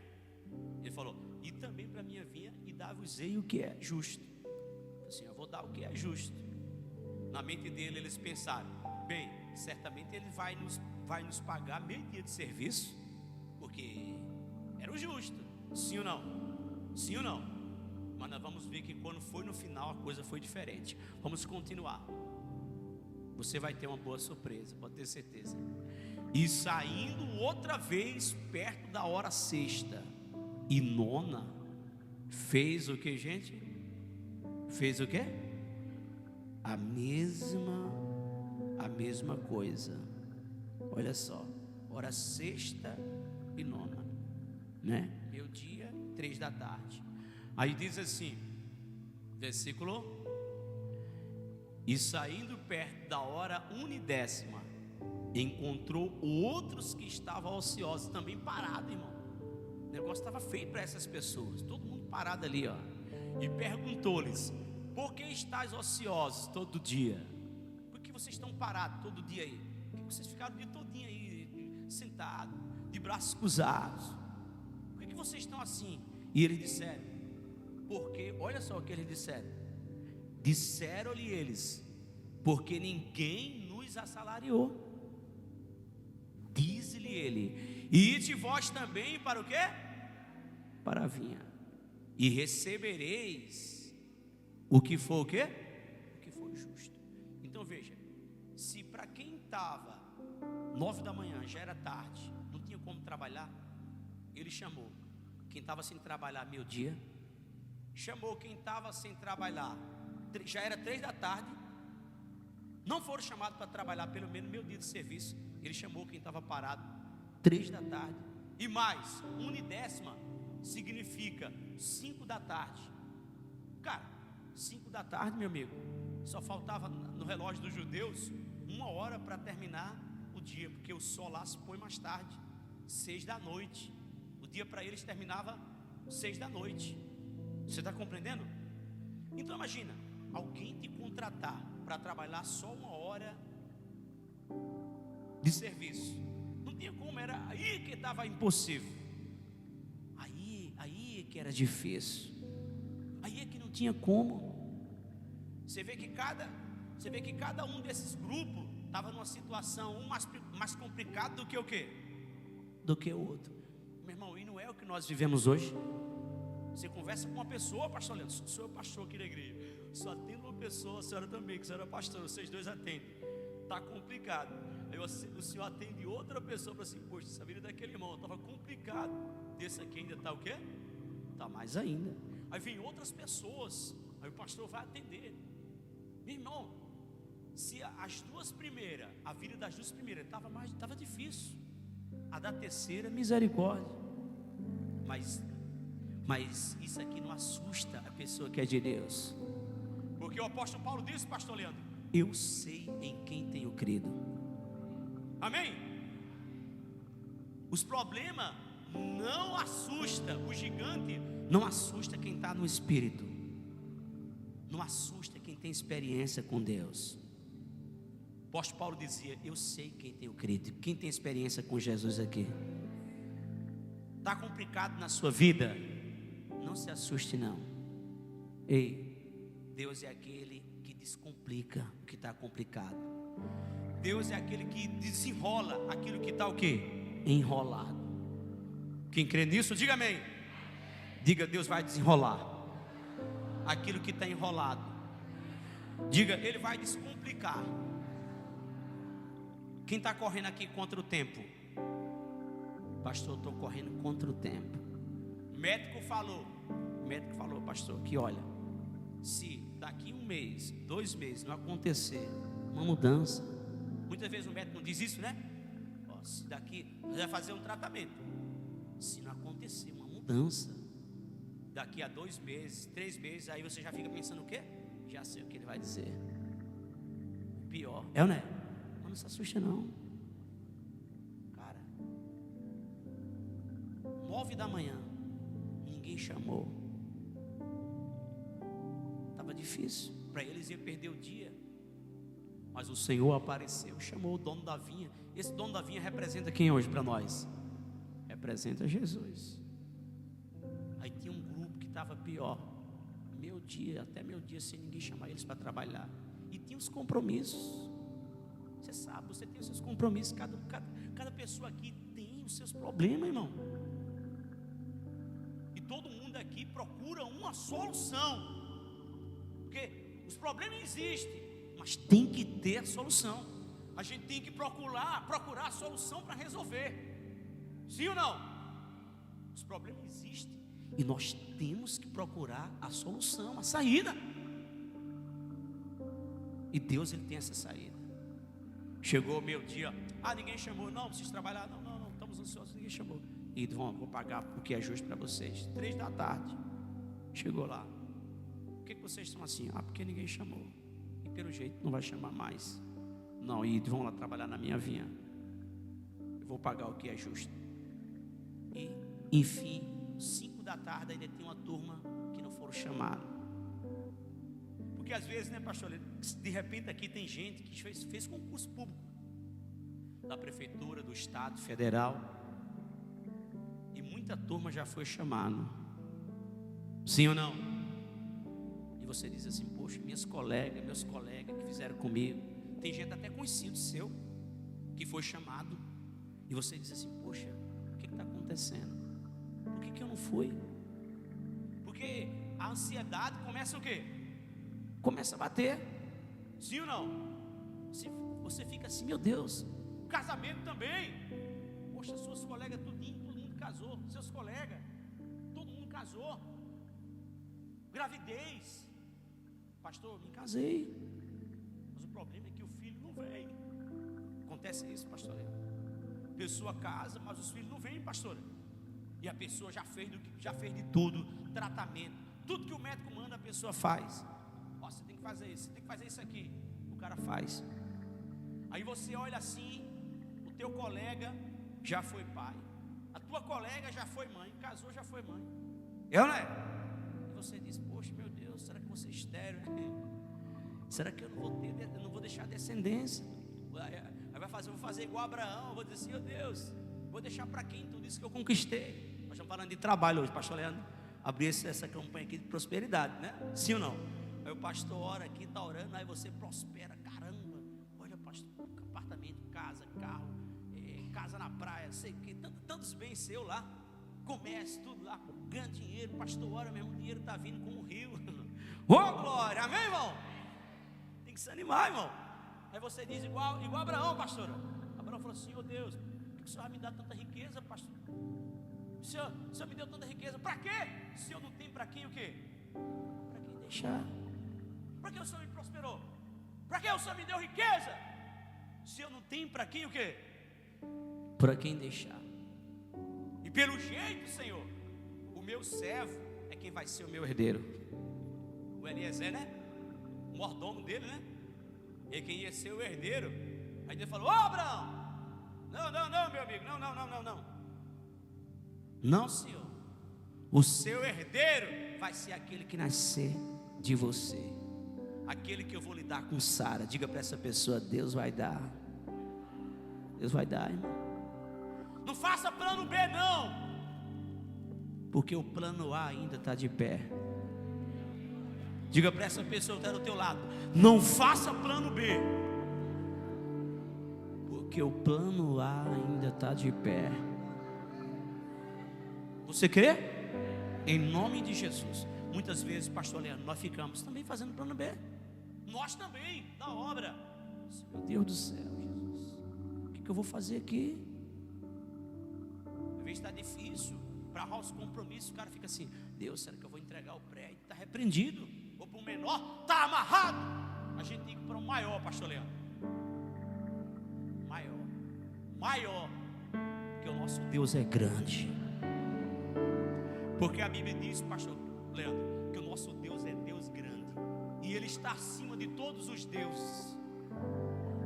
Ele falou, e também para a minha vinha, e dar-vos-ei o que é justo. Assim, eu vou dar o que é justo. Na mente dele eles pensaram, bem, certamente ele vai nos pagar meio dia de serviço, porque era o justo. Sim ou não? Sim ou não? Mas nós vamos ver que quando foi no final a coisa foi diferente. Vamos continuar. Você vai ter uma boa surpresa, pode ter certeza. E saindo outra vez perto da hora sexta e nona, fez o que, gente? Fez o que? A mesma coisa. Olha só, hora sexta e nona, né? Meu dia, 3 da tarde. Aí diz assim, versículo: e saindo perto da hora 1:10, encontrou outros que estavam ociosos, também parados, irmão. O negócio estava feio para essas pessoas, todo mundo parado ali, ó. E perguntou-lhes: por que estáis ociosos todo dia? Por que vocês estão parados todo dia aí? Por que vocês ficaram o dia todinho aí sentados, de braços cruzados? Por que vocês estão assim? E eles disseram, porque, olha só o que eles disseram. Disseram-lhe eles, porque ninguém nos assalariou. Diz-lhe ele, e ide vós também para o quê? Para a vinha, e recebereis o que for o quê? O que for justo. Então veja, se para quem estava 9 da manhã, já era tarde, não tinha como trabalhar, ele chamou quem estava sem trabalhar meio-dia, chamou quem estava sem trabalhar, já era 3 da tarde, não foram chamados para trabalhar pelo menos meio dia de serviço. Ele chamou quem estava parado 3 da tarde, e mais 1:10 significa 5 da tarde. Cara, 5 da tarde, meu amigo, só faltava no relógio dos judeus 1 hora para terminar o dia, porque o sol lá se põe mais tarde, 6 da noite. O dia para eles terminava 6 da noite. Você está compreendendo? Então imagina, alguém te contratar para trabalhar só 1 hora de serviço. Não tinha como, era aí que estava impossível. Aí é que era difícil. Aí é que não tinha como. Você vê que cada um desses grupos estava numa situação mais complicada do que o quê? Do que o outro. Meu irmão, e não é o que nós vivemos hoje. Você conversa com uma pessoa, pastor Leandro, sou eu pastor aqui na igreja, só atendo uma pessoa, a senhora também, que a senhora é pastor, vocês dois atendem, está complicado. Aí o senhor atende outra pessoa, para assim, poxa, essa vida daquele irmão estava complicado, desse aqui ainda está o quê? Está mais ainda. Aí vem outras pessoas, aí o pastor vai atender. Meu irmão, se as duas primeiras, a vida das duas primeiras estava difícil, a da terceira, misericórdia. Mas isso aqui não assusta a pessoa que é de Deus, porque o apóstolo Paulo disse, pastor Leandro, eu sei em quem tenho crido. Amém? Os problemas não assustam, o gigante não assusta quem está no Espírito, não assusta quem tem experiência com Deus. apóstolo Paulo dizia: eu sei quem tem o crédito, quem tem experiência com Jesus aqui. Está complicado na sua vida? Não se assuste não. Ei, Deus é aquele que descomplica o que está complicado. Deus é aquele que desenrola aquilo que está o quê? Enrolado. Quem crê nisso, diga amém. Diga: Deus vai desenrolar aquilo que está enrolado. Diga: Ele vai descomplicar. Quem está correndo aqui contra o tempo? Pastor, eu estou correndo contra o tempo. O médico falou, pastor, que olha, se daqui 1 mês, 2 meses não acontecer uma mudança, muitas vezes o médico não diz isso, né? Ó, se daqui, você vai fazer um tratamento, se não acontecer uma mudança, daqui a 2 meses, 3 meses, aí você já fica pensando o quê? Já sei o que ele vai dizer. O pior, é ou não é? Mas não se assusta não. Cara, 9 da manhã, ninguém chamou. Estava difícil, para eles ia perder o dia. Mas o Senhor apareceu, chamou o dono da vinha. Esse dono da vinha representa quem hoje para nós? Representa Jesus. Aí tinha um grupo que estava pior, até meu dia, sem ninguém chamar eles para trabalhar. E tinha os compromissos. Você sabe, você tem os seus compromissos. Cada pessoa aqui tem os seus problemas, irmão. E todo mundo aqui procura uma solução. Porque os problemas existem, mas tem que ter a solução. A gente tem que procurar a solução para resolver. Sim ou não? Os problemas existem e nós temos que procurar a solução, a saída. E Deus, Ele tem essa saída. Chegou o meu dia, ninguém chamou, não preciso trabalhar, não, estamos ansiosos, ninguém chamou. E vou pagar o que é justo para vocês. 3 da tarde, chegou lá. Por que vocês estão assim? Porque ninguém chamou. E pelo jeito não vai chamar mais. Não, e vão lá trabalhar na minha vinha. Eu vou pagar o que é justo. E, enfim, 5 da tarde ainda tem uma turma que não foram chamados. Porque às vezes, né, pastor, de repente aqui tem gente que fez concurso público da prefeitura, do estado, federal, e muita turma já foi chamada. Sim ou não? E você diz assim: poxa, meus colegas que fizeram comigo, tem gente até conhecido seu que foi chamado, e você diz assim: poxa, o que está acontecendo? Por que eu não fui? Porque a ansiedade começa o quê? Começa a bater. Sim ou não? Se você fica assim: meu Deus. O casamento também. Poxa, suas colegas todo mundo casou. Seus colegas, todo mundo casou. Gravidez. Pastor, me casei, mas o problema é que o filho não vem. Acontece isso, pastor. A pessoa casa, mas os filhos não vêm, pastor. E a pessoa já fez de tudo, tratamento, tudo que o médico manda, a pessoa faz. Você tem que fazer isso, você tem que fazer isso aqui. O cara faz. Aí você olha assim, o teu colega já foi pai, a tua colega já foi mãe, casou, já foi mãe. Eu não é? E você diz: poxa, meu Deus, será que você é estéril? Será que eu não vou deixar descendência? Aí vou fazer igual Abraão. Eu vou dizer assim: meu Deus, vou deixar para quem tudo isso que eu conquistei? Nós estamos falando de trabalho hoje, pastor Leandro abriu essa campanha aqui de prosperidade, né? Sim ou não? Aí o pastor ora aqui, está orando, aí você prospera, caramba, olha pastor, apartamento, casa, carro, casa na praia, sei que, tantos bens seu lá, comércio, tudo lá, ganha dinheiro, pastor ora mesmo, o dinheiro está vindo como um rio. Glória, amém, irmão? Tem que se animar, irmão. Aí você diz igual Abraão, pastora. Abraão falou assim: oh Deus, por que o Senhor vai me dar tanta riqueza, pastor? O Senhor me deu tanta riqueza, para quê? Se eu não tenho para quem o quê? Para quem deixar? Para que o Senhor me prosperou? Para que o Senhor me deu riqueza? Se eu não tenho para quem o quê? Para quem deixar. E pelo jeito, Senhor, o meu servo é quem vai ser o meu herdeiro. O Eliezer, né? O mordomo dele, né? Ele quem ia ser o herdeiro. Aí ele falou: Abraão, não, meu amigo, não. Não, Senhor. O seu herdeiro vai ser aquele que nascer de você. aquele que eu vou lidar com Sara. Diga para essa pessoa: Deus vai dar. Deus vai dar, irmão. Não faça plano B não, porque o plano A ainda está de pé. Diga para essa pessoa que está do teu lado: não faça plano B, porque o plano A ainda está de pé. Você crê? Em nome de Jesus. Muitas vezes, pastor Leandro, nós ficamos também fazendo plano B. Nós também, na obra. Meu Deus do céu, Jesus, o que eu vou fazer aqui? Às vezes está difícil, para arrumar os compromissos, o cara fica assim: Deus, será que eu vou entregar o prédio? Está repreendido. Ou para o menor, está amarrado. A gente tem que ir para o maior, pastor Leandro. Maior, porque o nosso Deus é grande. Porque a Bíblia diz, pastor Leandro, que o nosso Deus é Deus grande, e Ele está acima de todos os deuses.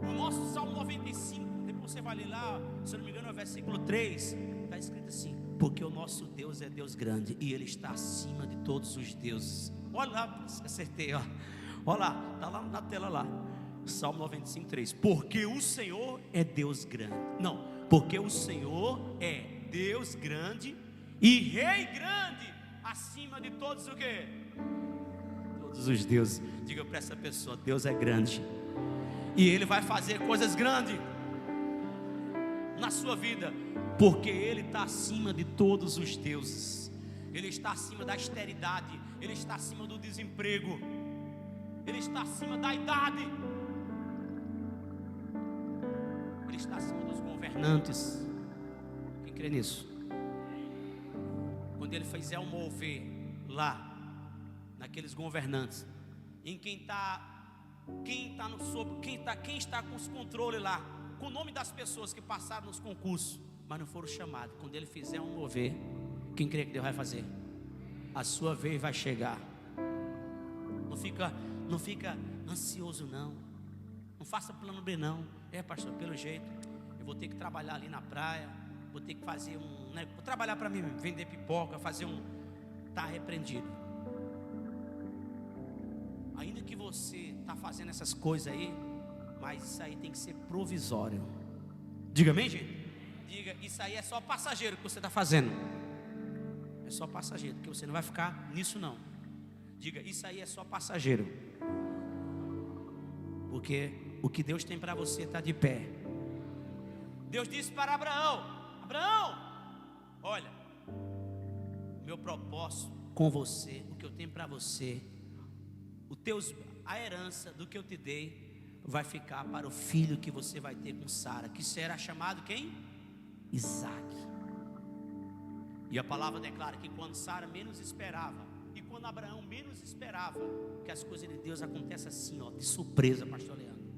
O nosso Salmo 95, depois você vai ler lá, se eu não me engano é o versículo 3, está escrito assim: porque o nosso Deus é Deus grande, e Ele está acima de todos os deuses. Olha lá, acertei, ó. Olha lá, está lá na tela lá, Salmo 95, 3. Porque o Senhor é Deus grande. Não, porque o Senhor é Deus grande e Rei grande, acima de todos o quê? Todos os deuses. Diga para essa pessoa: Deus é grande, e Ele vai fazer coisas grandes na sua vida, porque Ele está acima de todos os deuses. Ele está acima da esterilidade, Ele está acima do desemprego, Ele está acima da idade, Ele está acima dos governantes. Quem crê nisso? Quando Ele fizer um mover lá naqueles governantes, em quem está no sobre, quem está com os controles lá, com o nome das pessoas que passaram nos concursos, mas não foram chamados. Quando Ele fizer um mover, quem crê que Deus vai fazer? A sua vez vai chegar. Não fica ansioso não. Não faça plano B não. Pastor, pelo jeito eu vou ter que trabalhar ali na praia, vou ter que fazer vou trabalhar para mim, vender pipoca, está repreendido. Ainda que você está fazendo essas coisas aí, mas isso aí tem que ser provisório. Diga amém, gente? Diga: isso aí é só passageiro que você está fazendo. É só passageiro, porque você não vai ficar nisso não. Diga: isso aí é só passageiro, porque o que Deus tem para você está de pé. Deus disse para Abraão: Abraão, olha, meu propósito com você, o que eu tenho para você, a herança do que eu te dei, vai ficar para o filho que você vai ter com Sara, que será chamado quem? Isaac. E a palavra declara que quando Sara menos esperava, e quando Abraão menos esperava, que as coisas de Deus acontecem assim, ó, de surpresa, pastor Leandro.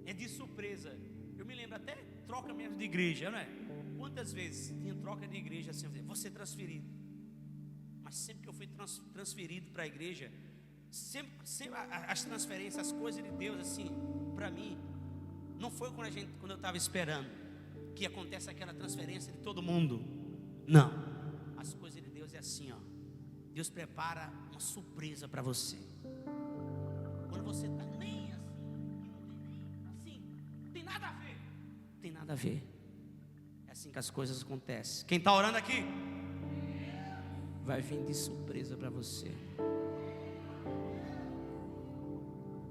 É de surpresa. Eu me lembro até troca mesmo de igreja, não é? Quantas vezes tinha troca de igreja assim, vou ser transferido. Mas sempre que eu fui transferido para a igreja, sempre as transferências, as coisas de Deus assim, para mim, não foi quando eu estava esperando que acontece aquela transferência de todo mundo. Não. As coisas de Deus é assim, ó. Deus prepara uma surpresa para você. Quando você está nem assim, não tem nada a ver. Não tem nada a ver. É assim que as coisas acontecem. Quem está orando aqui? Vai vir de surpresa para você.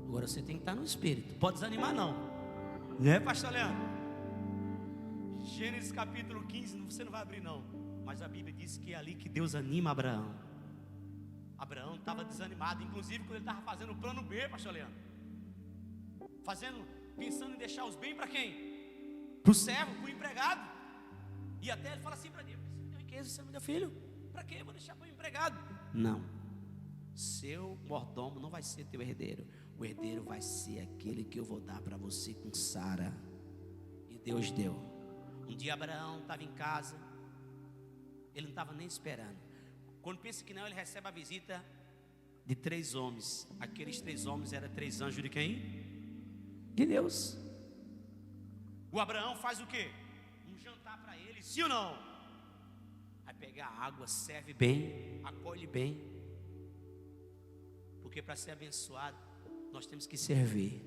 Agora você tem que estar no espírito. Pode desanimar não. Né, pastor Leandro? Gênesis capítulo 15, você não vai abrir não. Mas a Bíblia diz que é ali que Deus anima Abraão. Abraão estava desanimado, inclusive quando ele estava fazendo o plano B, pastor Leandro. Pensando em deixar os bens para quem? Para o servo, para o empregado. E até ele fala assim para Deus: você me deu riqueza, você me deu filho, para quê? Eu vou deixar para o empregado. Não. Seu mordomo não vai ser teu herdeiro. O herdeiro vai ser aquele que eu vou dar para você com Sara. E Deus deu. Um dia Abraão estava em casa, ele não estava nem esperando. Quando pensa que não, ele recebe a visita de 3 homens. Aqueles 3 homens eram 3 anjos de quem? De Deus. O Abraão faz o quê? Um jantar para ele, sim ou não? Vai pegar água, serve bem, acolhe bem. Porque para ser abençoado, nós temos que servir.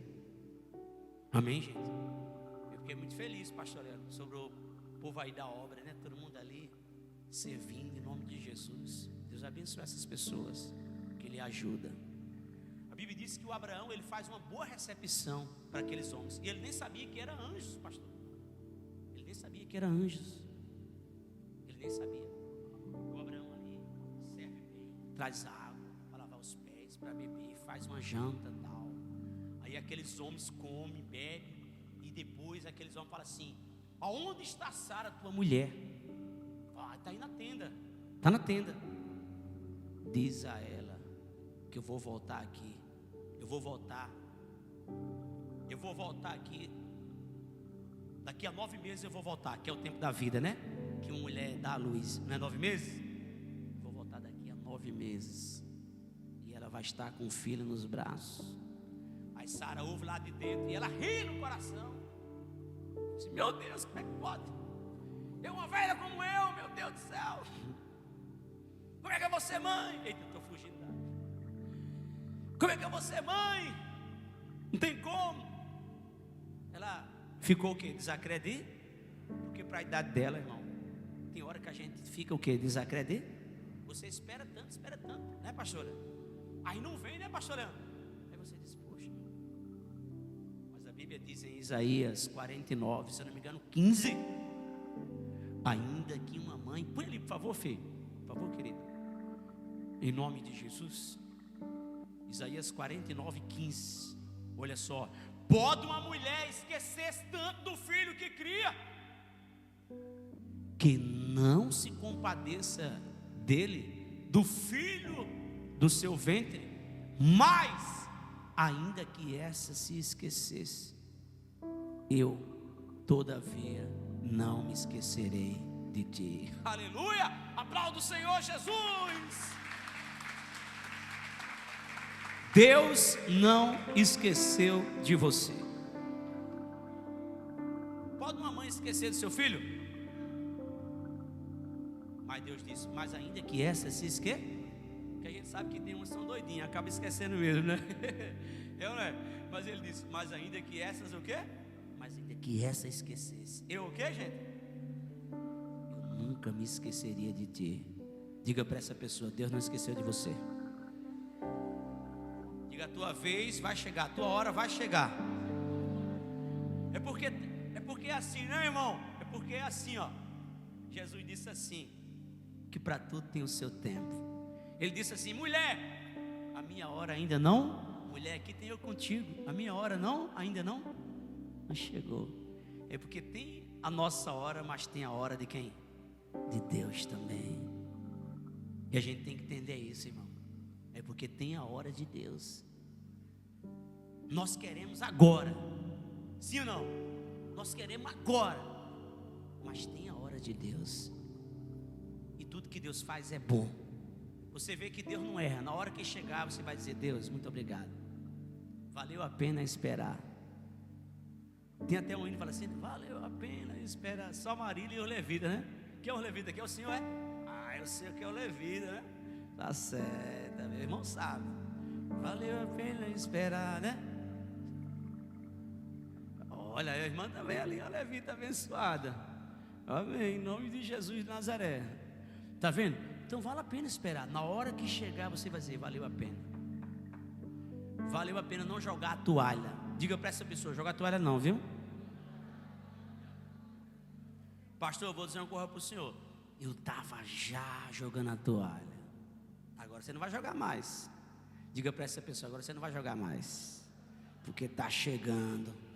Amém, gente? Eu fiquei muito feliz, pastor Leandro, sobre o povo aí da obra, né? Todo mundo ali servindo em nome de Jesus. Deus abençoe essas pessoas que Ele ajuda. A Bíblia diz que o Abraão, ele faz uma boa recepção para aqueles homens. E ele nem sabia que eram anjos, pastor. Ele nem sabia que eram anjos. Ele nem sabia. O Abraão ali serve bem, traz água para lavar os pés, para beber, faz uma janta e tal. Aí aqueles homens comem, bebem, e depois aqueles homens falam assim: aonde está Sara, tua mulher? Ah, está aí na tenda. Está na tenda. Diz a ela que eu vou voltar aqui. Eu vou voltar aqui. Daqui a 9 meses eu vou voltar, que é o tempo da vida, né? Que uma mulher dá a luz, não é 9 meses? Eu vou voltar daqui a 9 meses. E ela vai estar com o filho nos braços. Aí Sara ouve lá de dentro e ela ri no coração. Diz: meu Deus, como é que pode? Eu, uma velha como eu, meu Deus do céu. Como é que eu vou ser mãe? Eita, estou fugindo da... Como é que eu vou ser mãe? Não tem como. Ela ficou o quê? Desacredita? Porque para a idade dela, irmão, tem hora que a gente fica o quê? Desacredita? Você espera tanto, né, pastora? Aí não vem, né, pastora? Aí você diz: poxa. Mas a Bíblia diz em Isaías 49, se eu não me engano, 15. Ainda que uma mãe... Põe ali, por favor, filho. Por favor, querido. Em nome de Jesus. Isaías 49, 15. Olha só: pode uma mulher esquecer tanto do filho que cria, que não se compadeça dele, do filho do seu ventre, mas ainda que essa se esquecesse, eu todavia não me esquecerei de ti. Aleluia! Aplauda o Senhor Jesus. Deus não esqueceu de você. Pode uma mãe esquecer do seu filho? Mas Deus disse: mas ainda que essa se esqueça, que a gente sabe que tem umas que são doidinhas, acaba esquecendo mesmo, né? Eu não é? Mas ele disse: mas ainda que essas o quê? Mas ainda que essa esquecesse, eu o quê, gente? Eu nunca me esqueceria de ti. Diga para essa pessoa: Deus não esqueceu de você. A tua vez vai chegar, a tua hora vai chegar. É porque é assim, né, irmão? É porque é assim, ó. Jesus disse assim, que para tudo tem o seu tempo. Ele disse assim: mulher, a minha hora ainda não. Mulher, aqui tem eu contigo. A minha hora ainda não chegou. É porque tem a nossa hora, mas tem a hora de quem? De Deus também. E a gente tem que entender isso, irmão. É porque tem a hora de Deus. Nós queremos agora, sim ou não? Nós queremos agora, mas tem a hora de Deus. E tudo que Deus faz é bom. Você vê que Deus não erra. Na hora que chegar, você vai dizer: Deus, muito obrigado, valeu a pena esperar. Tem até um hino que fala assim: valeu a pena esperar. Só Marília e o levita, né? Quem é o levita? Quem é o Senhor? Eu sei o que é o levita, né? Tá certo, meu irmão sabe. Valeu a pena esperar, né? Olha, a irmã também ali, a levita abençoada. Amém, em nome de Jesus de Nazaré. Tá vendo? Então vale a pena esperar. Na hora que chegar, você vai dizer: valeu a pena. Valeu a pena não jogar a toalha. Diga para essa pessoa: jogar a toalha não, viu? Pastor, eu vou dizer uma coisa para o senhor. Eu estava já jogando a toalha. Agora você não vai jogar mais. Diga para essa pessoa: agora você não vai jogar mais, porque está chegando.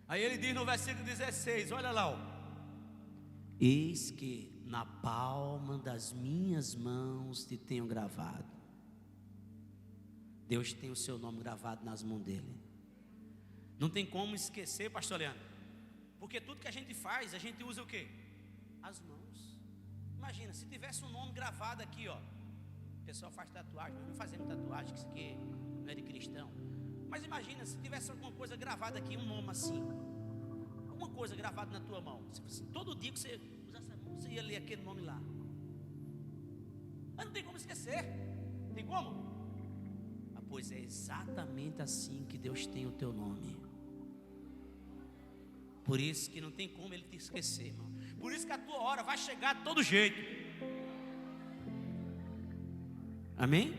Aí ele diz no versículo 16, olha lá, ó: eis que na palma das minhas mãos te tenho gravado. Deus tem o seu nome gravado nas mãos dele. Não tem como esquecer, pastor Leandro, porque tudo que a gente faz, a gente usa o quê? As mãos. Imagina, se tivesse um nome gravado aqui, ó. O pessoal faz tatuagem, nós não fazemos tatuagem, que isso aqui não é de cristão. Mas imagina, se tivesse alguma coisa gravada aqui, um nome assim, alguma coisa gravada na tua mão. Se fosse, todo dia que você usasse a mão, você ia ler aquele nome lá. Mas não tem como esquecer. Tem como? pois é exatamente assim que Deus tem o teu nome. Por isso que não tem como Ele te esquecer, irmão. Por isso que a tua hora vai chegar de todo jeito. Amém?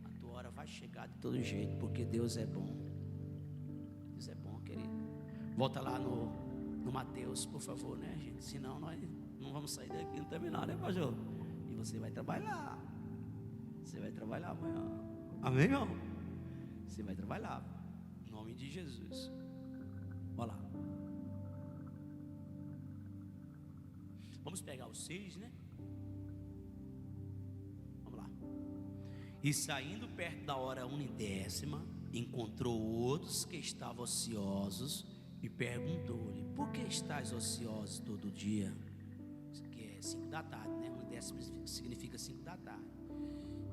A tua hora vai chegar de todo jeito, porque Deus é bom. Deus é bom, querido. Volta lá no Mateus, por favor, né, gente? Senão nós não vamos sair daqui, não terminar, né, pastor? E você vai trabalhar. Você vai trabalhar amanhã. Amém, irmão? Você vai trabalhar. Em nome de Jesus. Olha lá. Vamos pegar os 6, né? Vamos lá. E saindo perto da hora 1:10, encontrou outros que estavam ociosos e perguntou-lhe: por que estás ocioso todo dia? Isso aqui é 5 da tarde, né? 1:10 significa 5 da tarde.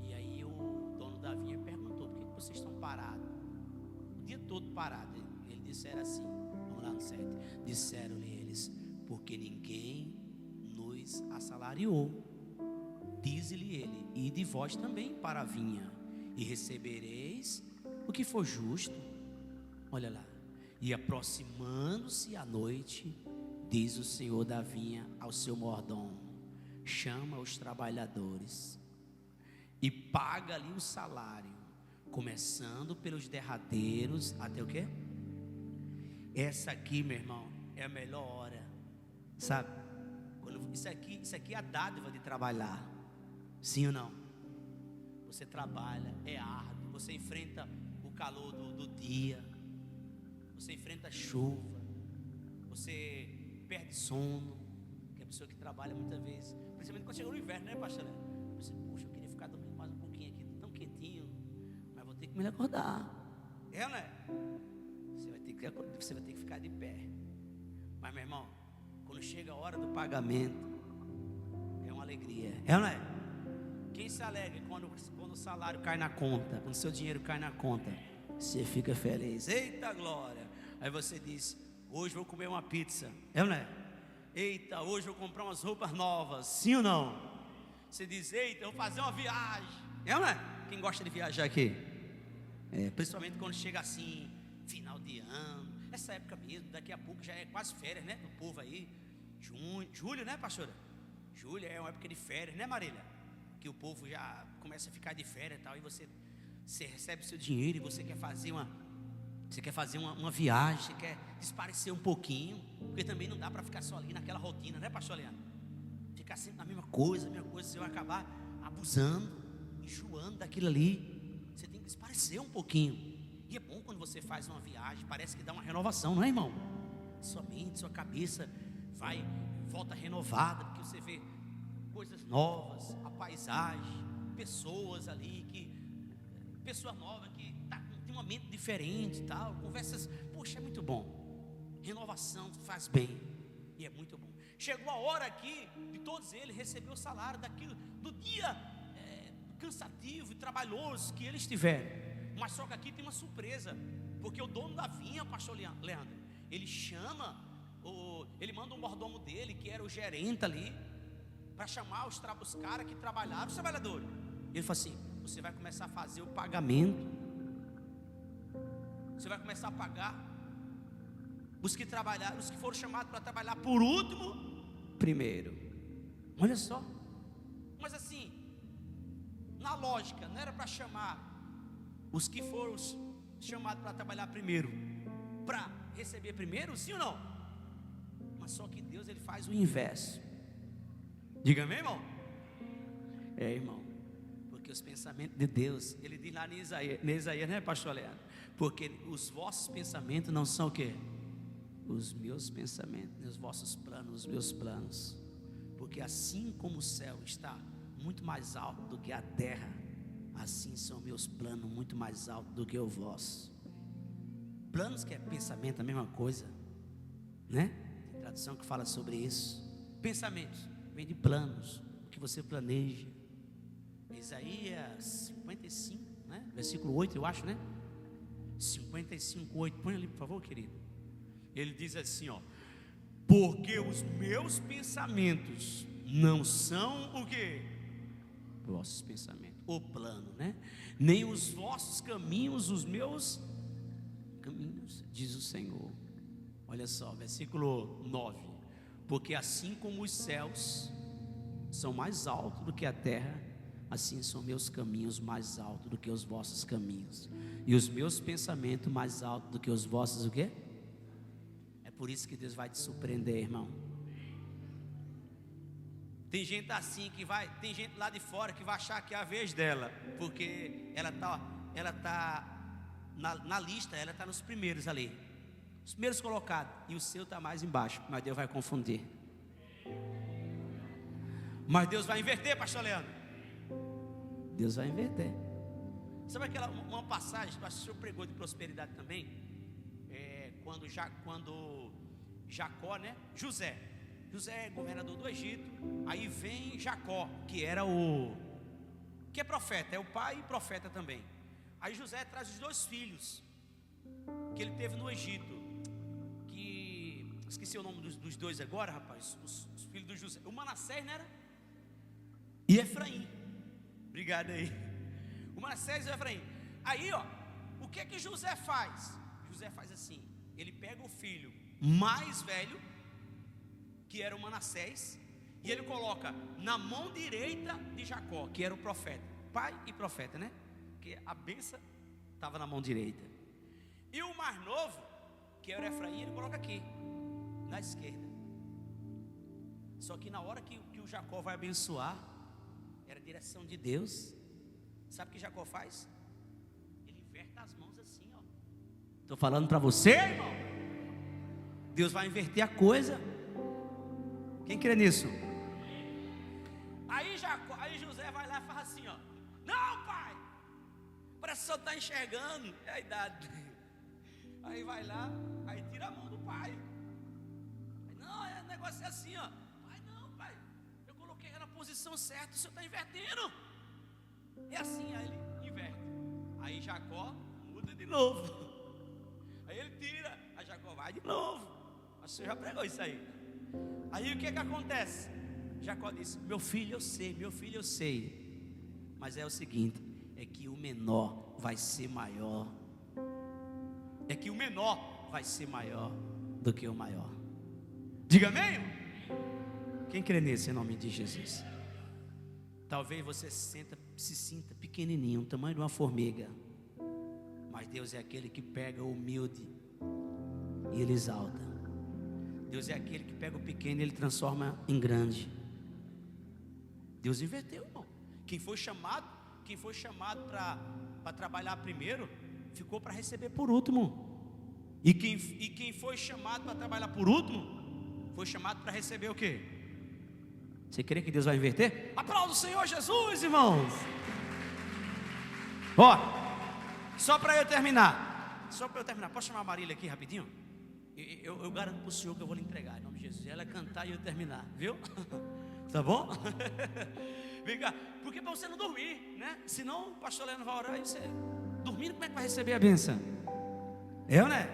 E aí o dono da vinha perguntou: por que vocês estão parados? O dia todo parado. Ele disseram assim, vamos lá no 7. Disseram-lhe eles: porque ninguém nos assalariou. Diz-lhe ele: ide vós também para a vinha, e recebereis o que for justo. Olha lá. E aproximando-se a noite, diz o senhor da vinha ao seu mordomo: chama os trabalhadores e paga-lhe o salário, começando pelos derradeiros até o quê? Essa aqui, meu irmão, é a melhor hora, sabe? Isso aqui é a dádiva de trabalhar. Sim ou não? Você trabalha, é árduo, você enfrenta o calor do dia, você enfrenta a chuva, você perde sono, que a pessoa que trabalha muitas vezes, principalmente quando chega no inverno, né, pastor? Você, poxa, eu queria ficar dormindo mais um pouquinho aqui, tão quentinho, mas vou ter que me acordar. É, não é? Você vai ter que ficar de pé. Mas, meu irmão, quando chega a hora do pagamento, é uma alegria. É ou não é? Quem se alegra quando o salário cai na conta, quando o seu dinheiro cai na conta? Você fica feliz. Eita glória! Aí você diz: hoje vou comer uma pizza. É ou não é? Eita, hoje vou comprar umas roupas novas. Sim ou não? Você diz: eita, eu vou fazer uma viagem. É ou não é? Quem gosta de viajar aqui? Principalmente quando chega assim, final de ano, essa época mesmo, daqui a pouco já é quase férias, né? Do povo aí. Julho, né, pastora? Julho é uma época de férias, né, Marília? Que o povo já começa a ficar de férias e tal, e você recebe seu dinheiro e você quer fazer uma viagem, você quer desaparecer um pouquinho, porque também não dá para ficar só ali naquela rotina, né, pastor Leandro? Ficar sempre na mesma coisa, você vai acabar abusando, enjoando daquilo ali. Você tem que desaparecer um pouquinho. E é bom quando você faz uma viagem, parece que dá uma renovação, não é, irmão? Sua mente, sua cabeça volta renovada, porque você vê coisas novas, a paisagem, pessoas ali pessoa nova que tem uma mente diferente e tal, conversas, poxa, é muito bom. Renovação faz bem e é muito bom. Chegou a hora aqui de todos eles receber o salário do dia cansativo e trabalhoso que eles tiveram. Mas só que aqui tem uma surpresa, porque o dono da vinha, pastor Leandro, ele manda um mordomo dele, que era o gerente ali, para chamar os caras que trabalharam, os trabalhadores. Ele falou assim: você vai começar a fazer o pagamento, você vai começar a pagar os que trabalharam, os que foram chamados para trabalhar por último, primeiro. Olha só. Mas assim, na lógica, não era para chamar os que foram chamados para trabalhar primeiro, para receber primeiro, sim ou não? Mas só que Deus, ele faz o inverso. Diga amém, irmão? Irmão, porque os pensamentos de Deus, ele diz lá em Isaías, né, pastor Leandro? Porque os vossos pensamentos não são o quê? Os meus pensamentos, os vossos planos, os meus planos. Porque assim como o céu está muito mais alto do que a terra, assim são meus planos muito mais altos do que o vosso. Planos, que é pensamento, a mesma coisa, né? Tem tradução que fala sobre isso. Pensamentos vem de planos, o que você planeja. Isaías 55, né? Versículo 8, eu acho, né? 55, 8, põe ali por favor, querido. Ele diz assim, ó: porque os meus pensamentos não são o quê? Vossos pensamentos. o plano, né? Nem os vossos caminhos, os meus caminhos, diz o Senhor. Olha só, versículo 9: porque assim como os céus são mais altos do que a terra, assim são meus caminhos mais altos do que os vossos caminhos, e os meus pensamentos mais altos do que os vossos, o quê? É por isso que Deus vai te surpreender, irmão. Tem gente assim que vai, tem gente lá de fora que vai achar que é a vez dela, porque ela tá na lista, ela está nos primeiros ali, os primeiros colocados, e o seu está mais embaixo, mas Deus vai confundir. Mas Deus vai inverter, pastor Leandro. Deus vai inverter. Sabe uma passagem que o senhor pregou de prosperidade também? Quando Jacó, né? José é governador do Egito. Aí vem Jacó, que é profeta, é o pai e profeta também. Aí José traz os 2 filhos que ele teve no Egito, que esqueci o nome dos 2 agora, rapaz. Os filhos do José, o Manassés, não era? E Efraim. Obrigado aí. O Manassés e o Efraim. Aí, ó, o que José faz? José faz assim: ele pega o filho mais velho, que era o Manassés, e ele coloca na mão direita de Jacó, que era o profeta, pai e profeta, né? Porque a bênção estava na mão direita. E o mais novo, que era o Efraim, ele coloca aqui, na esquerda. Só que na hora que o Jacó vai abençoar, era a direção de Deus. Sabe o que Jacó faz? Ele inverte as mãos assim, ó. Estou falando para você, irmão. Deus vai inverter a coisa. Quem crê nisso? Aí José vai lá e faz assim, ó: não, pai, parece que só está enxergando, é a idade. Aí vai lá, aí tira a mão do pai. Aí, não, o negócio é assim, ó. Pai, eu coloquei na posição certa, o senhor está invertendo. É assim, aí ele inverte. Aí Jacó muda de novo. Aí ele tira, aí Jacó vai de novo. Mas o senhor já pregou isso aí. Aí o que acontece? Jacó disse: meu filho eu sei, mas é o seguinte, é que o menor vai ser maior. É que o menor vai ser maior do que o maior. Diga amém. Quem crê nisso em nome de Jesus? Talvez você se sinta pequenininho, o tamanho de uma formiga, mas Deus é aquele que pega o humilde e ele exalta. Deus é aquele que pega o pequeno e ele transforma em grande. Deus inverteu, irmão. Quem foi chamado para trabalhar primeiro, ficou para receber por último. E quem foi chamado para trabalhar por último, foi chamado para receber o quê? Você crê que Deus vai inverter? Aplauda o Senhor Jesus, irmãos. Ó, só para eu terminar, posso chamar a Marília aqui rapidinho? Eu garanto para o senhor que eu vou lhe entregar, em nome de Jesus. Ela cantar e eu terminar, viu? Tá bom? Vem cá, porque para você não dormir, né? Senão o pastor Leandro vai orar e você dormindo, como é que vai receber a bênção? Eu, né?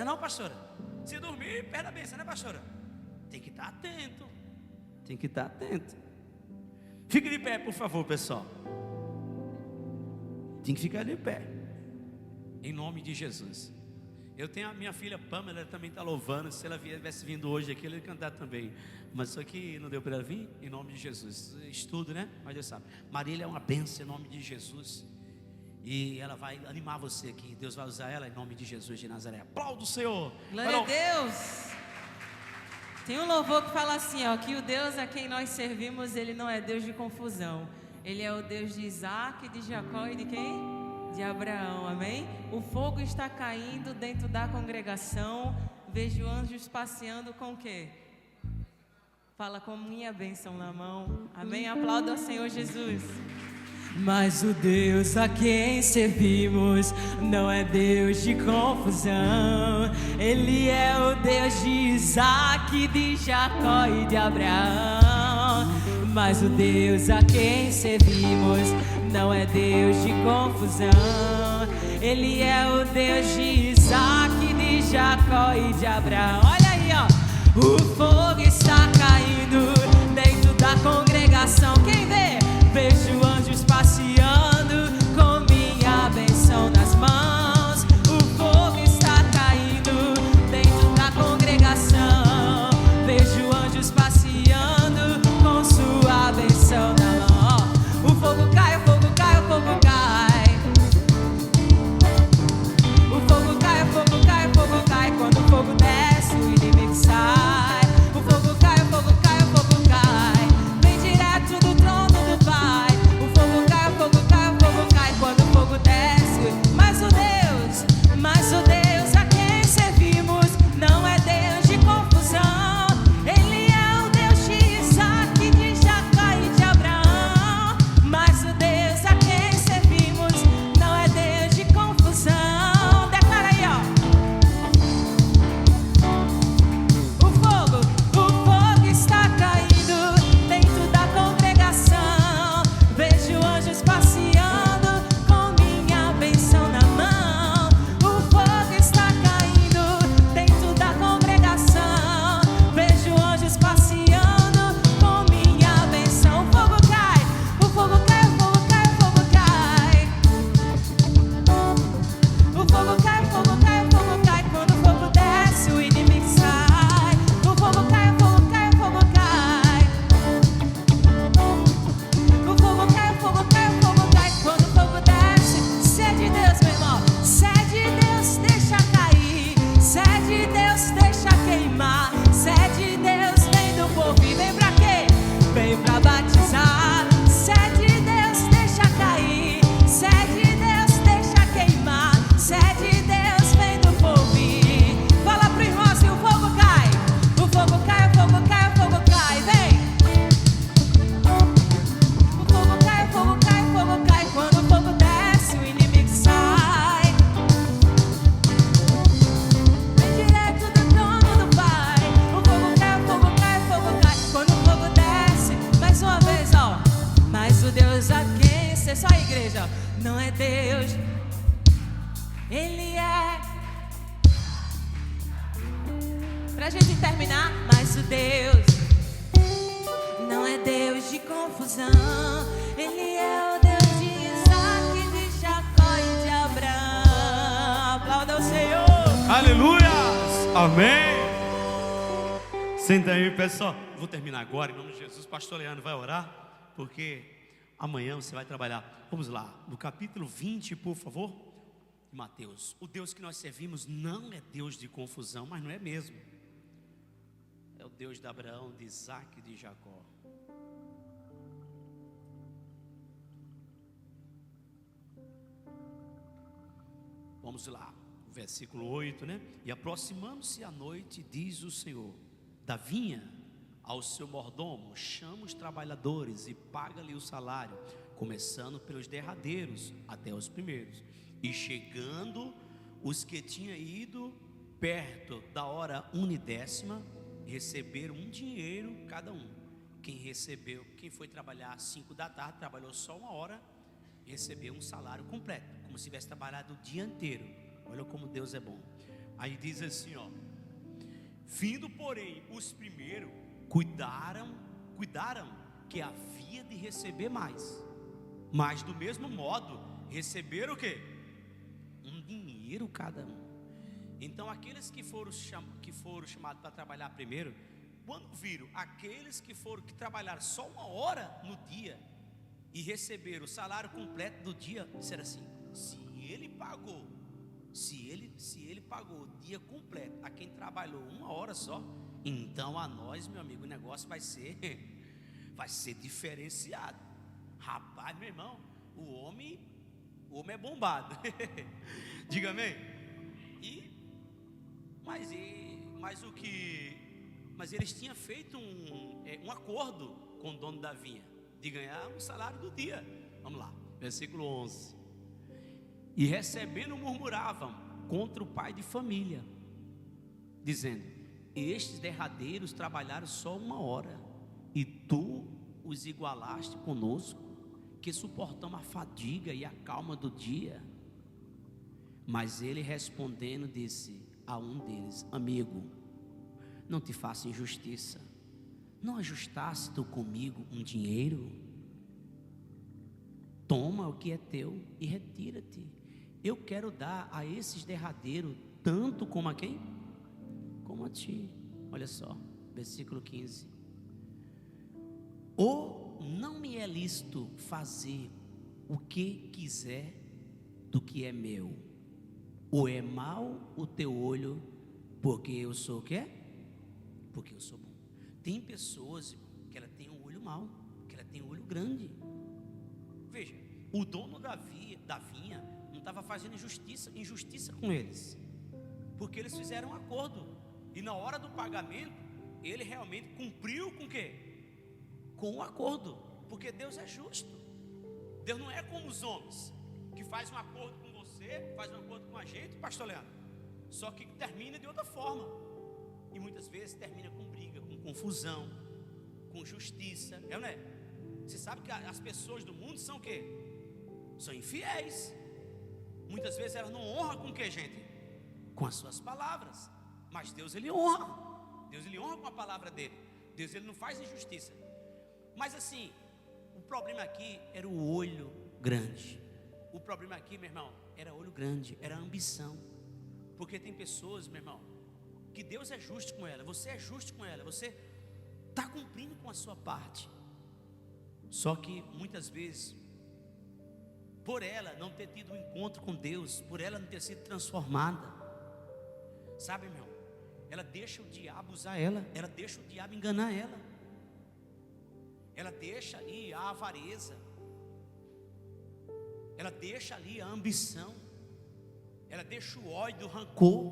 Não, pastora. Se dormir, perde a bênção, né, pastora? Tem que estar atento. Fique de pé, por favor, pessoal. Tem que ficar de pé, em nome de Jesus. Eu tenho a minha filha Pamela, ela também está louvando. Se ela tivesse vindo hoje aqui, ela ia cantar também. Mas só que não deu para ela vir, em nome de Jesus. Estudo, né? Mas Deus sabe. Marília é uma bênção em nome de Jesus. E ela vai animar você aqui. Deus vai usar ela em nome de Jesus de Nazaré. Aplauda o Senhor. Glória a Deus. Tem um louvor que fala assim, ó, que o Deus a quem nós servimos, ele não é Deus de confusão. Ele é o Deus de Isaac, de Jacó e de quem? De Abraão, amém? O fogo está caindo dentro da congregação. Vejo anjos passeando com o quê? Fala com minha bênção na mão, amém? Aplauda ao Senhor Jesus. Mas o Deus a quem servimos não é Deus de confusão. Ele é o Deus de Isaac, de Jacó e de Abraão. Mas o Deus a quem servimos não é Deus de confusão. Ele é o Deus de Isaac, de Jacó e de Abraão. Olha aí, ó. O fogo está caindo dentro da congregação. Quem vê? Vejo anjos passeando com minha bênção nas mãos. O fogo está caindo dentro da congregação. Vejo anjos passeando com sua bênção na mão. O fogo cai, o fogo cai, o fogo cai. O fogo cai, o fogo cai, o fogo cai. Quando o fogo desce, o inimigo sai. O fogo cai, o fogo cai, o fogo cai. Vem direto do trono do Pai. O fogo cai, o fogo cai, o fogo cai. Quando o fogo desce, mas o Deus a quem servimos não é Deus de confusão. Ele é o Deus de Isaac, de Jacó e de Abraão. Mas o Deus a quem servimos não é Deus de confusão. Declara aí, ó. O fogo está caindo dentro da congregação. Vejo anjos passeando com minha bênção na mão. O fogo está caindo dentro da congregação. Vejo anjos passeando com minha bênção. O fogo cai, o fogo cai, o fogo cai, o fogo cai. O fogo cai, o fogo cai, o fogo cai. Quando o fogo desce, o inimigo sai. O fogo cai, o fogo cai, o fogo cai. O fogo cai, o fogo cai, o fogo cai. Quando o fogo desce, sede de Deus, meu irmão. Sede de Deus, deixa cair. Sede de Deus, deixa queimar. Sede de Deus, vem do povo. E vem pra quê? Vem pra batizar. Sede de Deus, deixa cair. Sede de Deus, deixa queimar. Sede de Deus, vem do povo. Fala pro irmão assim: o fogo cai. O fogo cai, o fogo cai, o fogo cai. Vem. O fogo cai, o fogo cai, o fogo cai. Quando o fogo desce, o inimigo sai. Vem direto do trono do Pai. O fogo cai, o fogo cai, o fogo cai. Quando o fogo desce, mais uma vez, ó. Mas o Deus a quem ser só a igreja não é Deus. Ele é. Pra gente terminar, mas o Deus não é Deus de confusão. Ele é o Deus de Isaac, de Jacó e de Abraão. Aplauda o Senhor. Aleluia! Amém! Senta aí, pessoal. Vou terminar agora, em nome de Jesus. Pastor Leandro vai orar, porque amanhã você vai trabalhar. Vamos lá, no capítulo 20, por favor, de Mateus. O Deus que nós servimos não é Deus de confusão, mas não é mesmo. É o Deus de Abraão, de Isaac e de Jacó. Vamos lá, versículo 8, né? E aproximando-se a noite, diz o Senhor: da vinha ao seu mordomo, chama os trabalhadores e paga-lhe o salário, começando pelos derradeiros até os primeiros. E chegando os que tinham ido perto da hora 1/10, receberam um dinheiro cada um. Quem foi trabalhar às 5 da tarde, trabalhou só 1 hora, recebeu um salário completo, como se tivesse trabalhado o dia inteiro. Olha como Deus é bom. Aí diz assim, ó: vindo, porém, os primeiros cuidaram que havia de receber mais, mas do mesmo modo receberam o quê? Um dinheiro cada um. Então aqueles que foram chamados para trabalhar primeiro, quando viram aqueles que trabalharam só 1 hora no dia e receberam o salário completo do dia, disseram assim: se ele pagou o dia completo a quem trabalhou 1 hora só, então a nós, meu amigo, o negócio vai ser diferenciado. Rapaz, meu irmão, o homem é bombado. Diga amém. Mas eles tinham feito um acordo com o dono da vinha de ganhar o salário do dia. Vamos lá, versículo 11. E recebendo murmuravam contra o pai de família, dizendo: estes derradeiros trabalharam só 1 hora, e tu os igualaste conosco, que suportamos a fadiga e a calma do dia. Mas ele respondendo disse a um deles: amigo, não te faça injustiça, não ajustaste tu comigo um dinheiro? toma o que é teu e retira-te. Eu quero dar a esses derradeiros tanto como a quem? Como a ti. Olha só, versículo 15. Ou não me é lícito fazer o que quiser do que é meu, ou é mau o teu olho, porque eu sou o quê? Porque eu sou bom. Tem pessoas, irmão, que ela tem um olho mau, que ela tem um olho grande. Veja, o dono da vinha não estava fazendo injustiça com eles, porque eles fizeram um acordo, e na hora do pagamento, ele realmente cumpriu com o quê? Com o acordo, porque Deus é justo. Deus não é como os homens, que faz um acordo com você, faz um acordo com a gente, pastor Leandro, só que termina de outra forma, e muitas vezes termina com briga, com confusão, com justiça, é ou não é? Você sabe que as pessoas do mundo são o quê? São infiéis. Muitas vezes elas não honram com o que, gente? Com as suas palavras. Mas Deus, ele honra. Deus, ele honra com a palavra dele. Deus, ele não faz injustiça. Mas assim, o problema aqui era o olho grande. O problema aqui, meu irmão, era olho grande, era ambição. Porque tem pessoas, meu irmão, que Deus é justo com ela, você é justo com ela, você está cumprindo com a sua parte. Só que muitas vezes, por ela não ter tido um encontro com Deus, por ela não ter sido transformada, sabe, meu, ela deixa o diabo usar ela deixa o diabo enganar ela deixa ali a avareza, ela deixa ali a ambição, ela deixa o ódio, o rancor,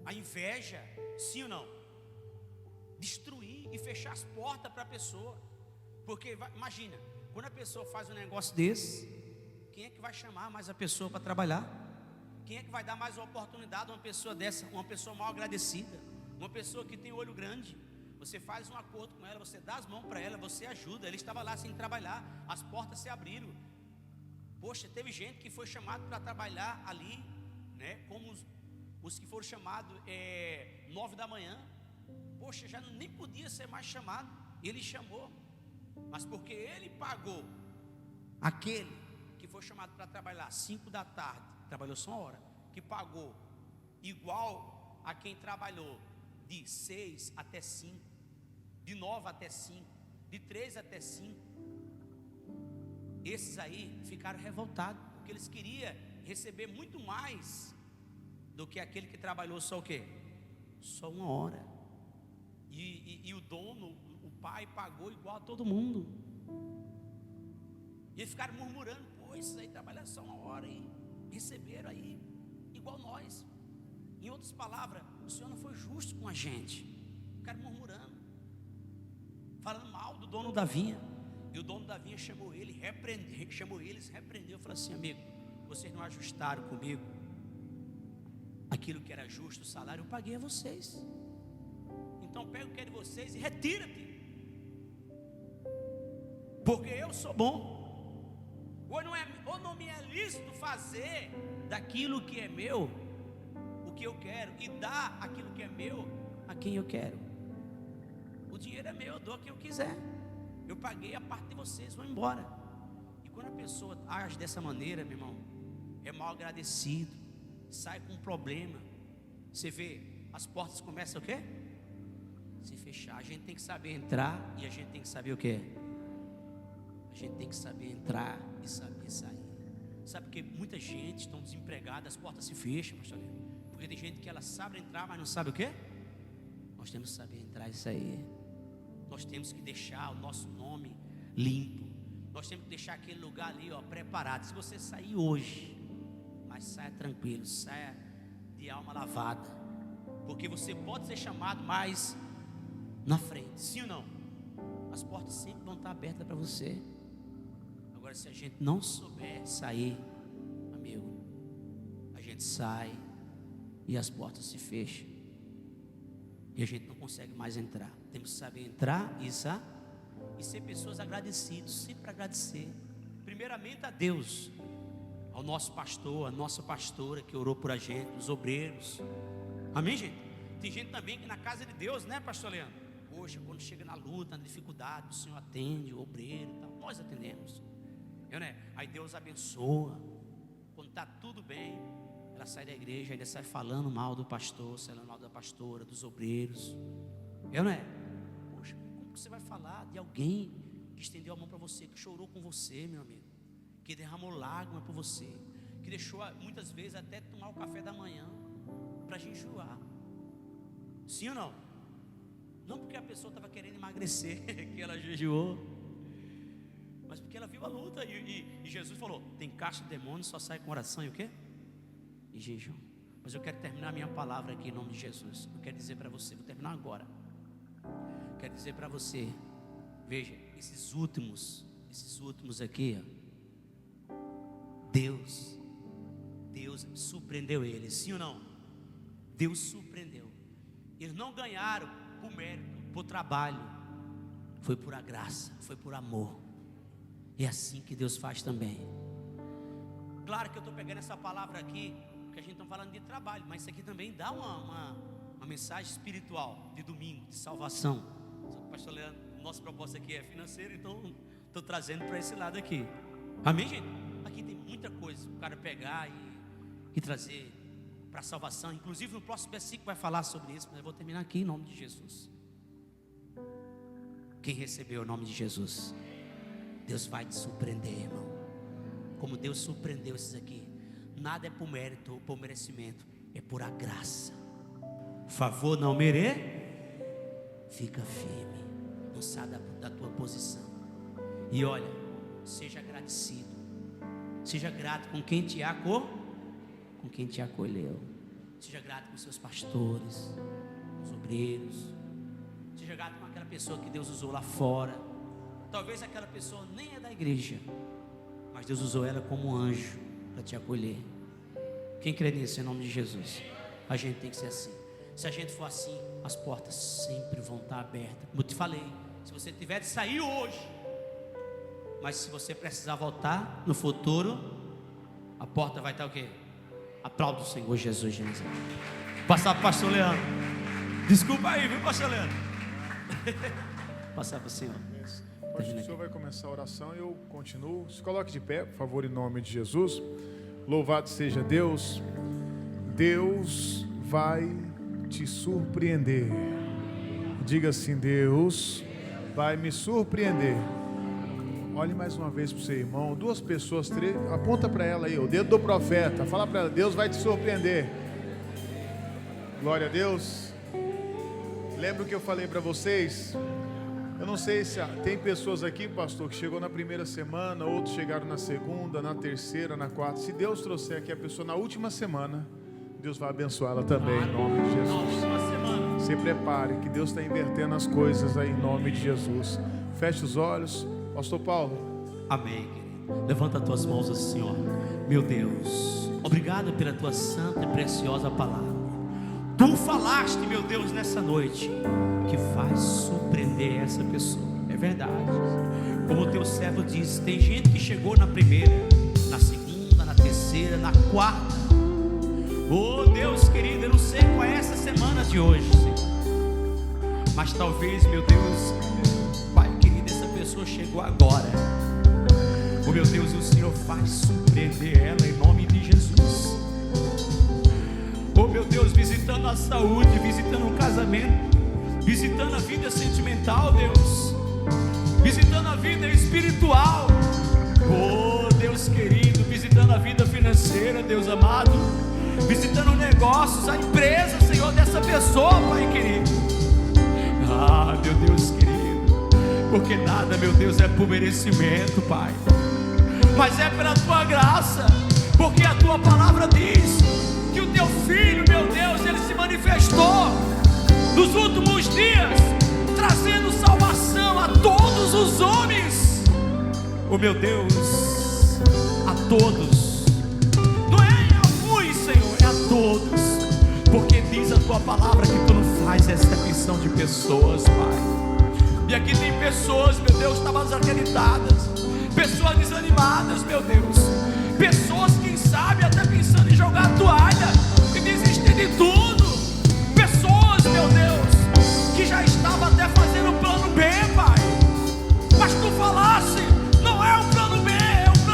a inveja, sim ou não? Destruir e fechar as portas para a pessoa. Porque imagina, quando a pessoa faz um negócio desse, quem é que vai chamar mais a pessoa para trabalhar? Quem é que vai dar mais uma oportunidade a uma pessoa dessa? Uma pessoa mal agradecida, uma pessoa que tem olho grande. Você faz um acordo com ela, você dá as mãos para ela, você ajuda. Ele estava lá sem trabalhar, as portas se abriram. Poxa, teve gente que foi chamado para trabalhar ali, né? Como os que foram chamados 9 da manhã. Poxa, já nem podia ser mais chamado. Ele chamou, mas porque ele pagou aquele que foi chamado para trabalhar 5 da tarde, trabalhou só 1 hora, que pagou igual a quem trabalhou de 6 até 5, de 9 até 5, de 3 até 5. Esses aí ficaram revoltados, porque eles queriam receber muito mais do que aquele que trabalhou só o quê? Só 1 hora. E o dono, o pai, pagou igual a todo mundo. E eles ficaram murmurando: pô, esses aí trabalham só 1 hora e receberam aí igual nós. Em outras palavras, o Senhor não foi justo com a gente. Ficaram murmurando, falando mal do dono da vinha. E o dono da vinha chamou eles, repreendeu, falou assim: amigo, vocês não ajustaram comigo aquilo que era justo, o salário eu paguei a vocês. Então pega o que é de vocês e retira-te, porque eu sou bom. Ou não me é lícito fazer daquilo que é meu o que eu quero, e dar aquilo que é meu a quem eu quero. O dinheiro é meu, eu dou a quem eu quiser. Eu paguei a parte de vocês, vão embora. E quando a pessoa age dessa maneira, meu irmão, é mal agradecido, sai com um problema. Você vê, as portas começam o quê? Se fechar. A gente tem que saber entrar e a gente tem que saber o quê? A gente tem que saber entrar e saber sair. Sabe porque muita gente está desempregada, as portas se fecham, pastor Leandro. Porque tem gente que ela sabe entrar, mas não sabe o quê? Nós temos que saber entrar e sair. Nós temos que deixar o nosso nome limpo. Nós temos que deixar aquele lugar ali, ó, preparado. Se você sair hoje, mas saia tranquilo, saia de alma lavada, porque você pode ser chamado mais na frente, sim ou não? As portas sempre vão estar abertas para você. Agora, se a gente não souber sair, amigo, a gente sai e as portas se fecham e a gente não consegue mais entrar. Temos que saber entrar e ser pessoas agradecidas, sempre agradecer primeiramente a Deus, ao nosso pastor, a nossa pastora que orou por a gente, os obreiros. Amém, gente? Tem gente também que na casa de Deus, né, pastor Leandro? Poxa, quando chega na luta, na dificuldade, o Senhor atende, o obreiro e tal. Nós atendemos. Aí Deus abençoa. Quando está tudo bem, ela sai da igreja, ainda sai falando mal do pastor, falando mal da pastora, dos obreiros. Poxa, como que você vai falar de alguém que estendeu a mão para você, que chorou com você, meu amigo, que derramou lágrima por você, que deixou muitas vezes até tomar o café da manhã para jejuar? Sim ou não? Não porque a pessoa estava querendo emagrecer que ela jejuou, mas porque ela viu a luta e Jesus falou: tem caixa de demônios, só sai com oração e o quê? E jejum. Mas eu quero terminar a minha palavra aqui em nome de Jesus. Eu quero dizer para você, vou terminar agora. Quero dizer para você, veja, esses últimos aqui, Deus surpreendeu eles, sim ou não? Deus surpreendeu. Eles não ganharam por mérito, por trabalho, foi por a graça, foi por amor. É assim que Deus faz também. Claro que eu estou pegando essa palavra aqui, porque a gente está falando de trabalho, mas isso aqui também dá uma mensagem espiritual de domingo, de salvação. Pastor Leandro, nossa proposta aqui é financeira, então estou trazendo para esse lado aqui. Amém, gente? Aqui tem muita coisa para o cara pegar e trazer para a salvação. Inclusive no próximo versículo vai falar sobre isso, mas eu vou terminar aqui em nome de Jesus. Quem recebeu o nome de Jesus, Deus vai te surpreender, irmão. Como Deus surpreendeu esses aqui. Nada é por mérito ou por merecimento, é por a graça. Favor não fica firme, não sai da tua posição. E olha, seja agradecido, seja grato com quem te acolheu. Seja grato com seus pastores, com os obreiros. Seja grato com aquela pessoa que Deus usou lá fora. Talvez aquela pessoa nem é da igreja, mas Deus usou ela como anjo para te acolher. Quem crê nisso em nome de Jesus? A gente tem que ser assim. Se a gente for assim, as portas sempre vão estar abertas. Como eu te falei, se você tiver de sair hoje, mas se você precisar voltar no futuro, a porta vai estar o quê? Aplauda o Senhor Jesus de Nazaré. Passar para o pastor Leandro. Desculpa aí, viu, pastor Leandro? Passar para o Senhor. O senhor vai começar a oração e eu continuo. Se coloque de pé, por favor, em nome de Jesus. Louvado seja Deus. Deus vai te surpreender. Diga assim: Deus vai me surpreender. Olhe mais uma vez para o seu irmão. 2 pessoas, 3, aponta para ela aí, o dedo do profeta. Fala para ela: Deus vai te surpreender. Glória a Deus. Lembra o que eu falei para vocês? Eu não sei se tem pessoas aqui, pastor, que chegou na primeira semana, outros chegaram na segunda, na terceira, na quarta. Se Deus trouxer aqui a pessoa na última semana, Deus vai abençoá-la também, em nome de Jesus. Se prepare, que Deus está invertendo as coisas aí, em nome de Jesus. Feche os olhos. Pastor Paulo. Amém, querido. Levanta as tuas mãos ao Senhor. Meu Deus, obrigado pela tua santa e preciosa palavra. Tu falaste, meu Deus, nessa noite, que vai surpreender essa pessoa. É verdade. Como o teu servo disse, tem gente que chegou na primeira, na segunda, na terceira, na quarta. Oh Deus querido, eu não sei qual é essa semana de hoje, Senhor, mas talvez, meu Deus, Pai querido, essa pessoa chegou agora. Oh meu Deus, o Senhor vai surpreender ela em nome de Jesus. Oh meu Deus, visitando a saúde, visitando o casamento, visitando a vida sentimental, Deus, visitando a vida espiritual. Oh Deus querido, visitando a vida financeira, Deus amado, visitando negócios, a empresa, Senhor, dessa pessoa, Pai querido. Ah, meu Deus querido, porque nada, meu Deus, é por merecimento, Pai, mas é pela Tua graça, porque a Tua palavra diz que o Teu Filho, meu Deus, Ele se manifestou nos últimos dias, trazendo salvação a todos os homens. Oh meu Deus, a todos, não é a alguns, Senhor, é a todos, porque diz a Tua palavra que Tu não faz acepção de pessoas, Pai. E aqui tem pessoas, meu Deus, estavam desacreditadas, pessoas desanimadas, meu Deus, pessoas, quem sabe, até pensando em jogar a toalha e desistir de tudo, pessoas, meu Deus, que já estavam até fazendo o plano B, Pai, mas Tu falasse, não é o plano B, é o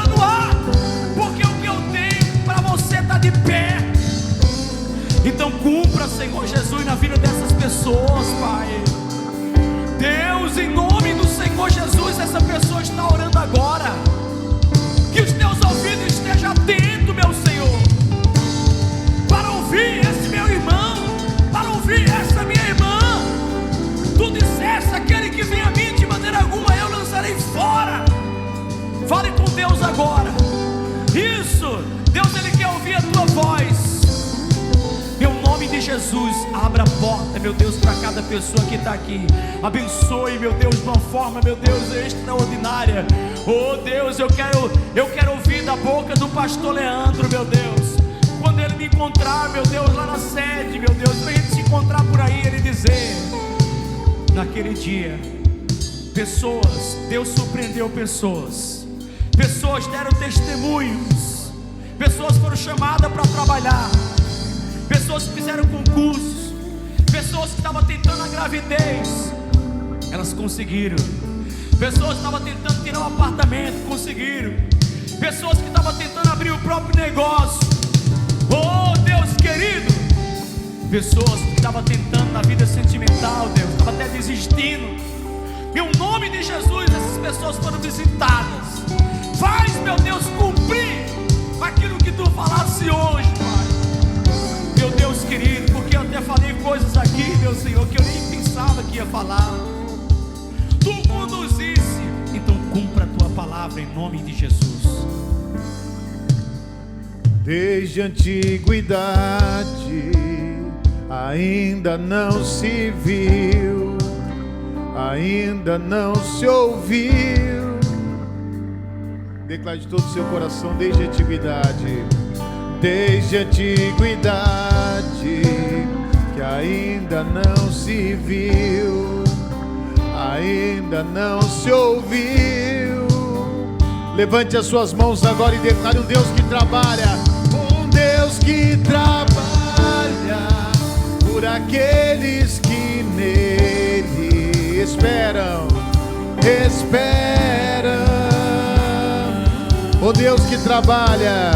Senhor Jesus na vida dessas pessoas, Pai. Deus, em nome do Senhor Jesus, essa pessoa está orando agora. Que os teus ouvidos estejam atentos, meu Senhor, para ouvir esse meu irmão, para ouvir essa minha irmã. Tu disseste: aquele que vem a mim, de maneira alguma eu lançarei fora. Fale com Deus agora. Isso, Deus, Ele quer ouvir a tua voz. Meu nome de Jesus, abra a porta, meu Deus, para cada pessoa que está aqui. Abençoe, meu Deus, de uma forma, meu Deus, extraordinária. Oh Deus, eu quero ouvir da boca do pastor Leandro, meu Deus, quando ele me encontrar, meu Deus, lá na sede, meu Deus, para a gente se encontrar por aí, ele dizer: naquele dia, pessoas, Deus surpreendeu pessoas deram testemunhos, pessoas foram chamadas para trabalhar, pessoas que fizeram concursos, pessoas que estavam tentando a gravidez, elas conseguiram. Pessoas que estavam tentando tirar um apartamento, conseguiram. Pessoas que estavam tentando abrir o próprio negócio, oh Deus querido. Pessoas que estavam tentando na vida sentimental, Deus, estavam até desistindo. Em nome de Jesus, essas pessoas foram visitadas. Faz, meu Deus, cumprir aquilo que tu falasse hoje, Pai. Meu Deus querido, porque eu até falei coisas aqui, meu Senhor, que eu nem pensava que ia falar. Tu conduzisse, então cumpra a tua palavra em nome de Jesus. Desde a antiguidade ainda não se viu, ainda não se ouviu. Declare de todo o seu coração: desde a antiguidade, desde a antiguidade, que ainda não se viu, ainda não se ouviu. Levante as suas mãos agora e declare: um Deus que trabalha, um Deus que trabalha por aqueles que nele esperam. Um Deus que trabalha,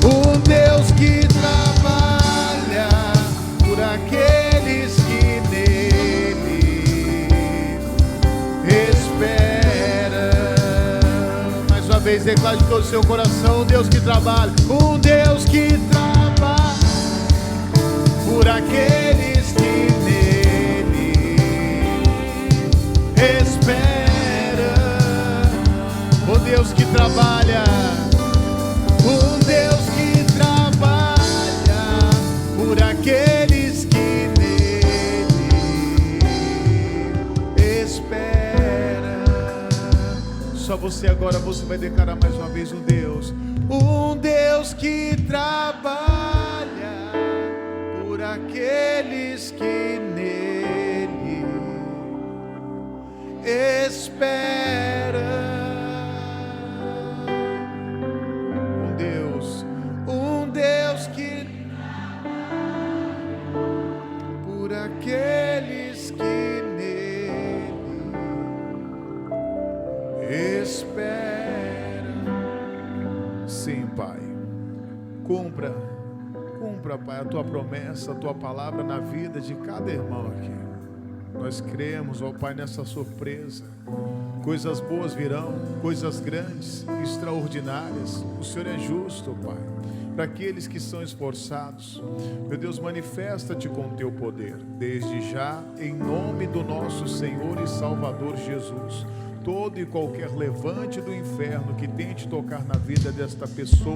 um Deus que trabalha por aqueles que nele esperam. Mais uma vez, declare de todo o seu coração: um Deus que trabalha, um Deus que trabalha por aqueles que nele esperam. Um Deus que trabalha, um Deus que trabalha por aqueles que nele esperam. Só você agora, você vai declarar mais uma vez: um Deus que trabalha por aqueles que nele esperam. Um Deus que por aqueles que nele esperam. Sim, Pai, cumpra, Pai, a tua promessa, a tua palavra na vida de cada irmão aqui. Nós cremos, ó Pai, nessa surpresa. Coisas boas virão, coisas grandes, extraordinárias. O Senhor é justo, Pai, para aqueles que são esforçados. Meu Deus, manifesta-te com teu poder, desde já, em nome do nosso Senhor e Salvador Jesus. Todo e qualquer levante do inferno que tente tocar na vida desta pessoa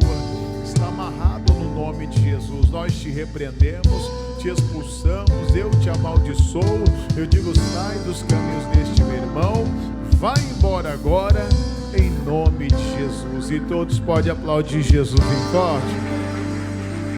está amarrado no nome de Jesus. Nós te repreendemos, te expulsamos, eu te amaldiçoo. Eu digo: sai dos caminhos deste meu irmão, vai embora agora, em nome de Jesus. E todos podem aplaudir Jesus bem forte.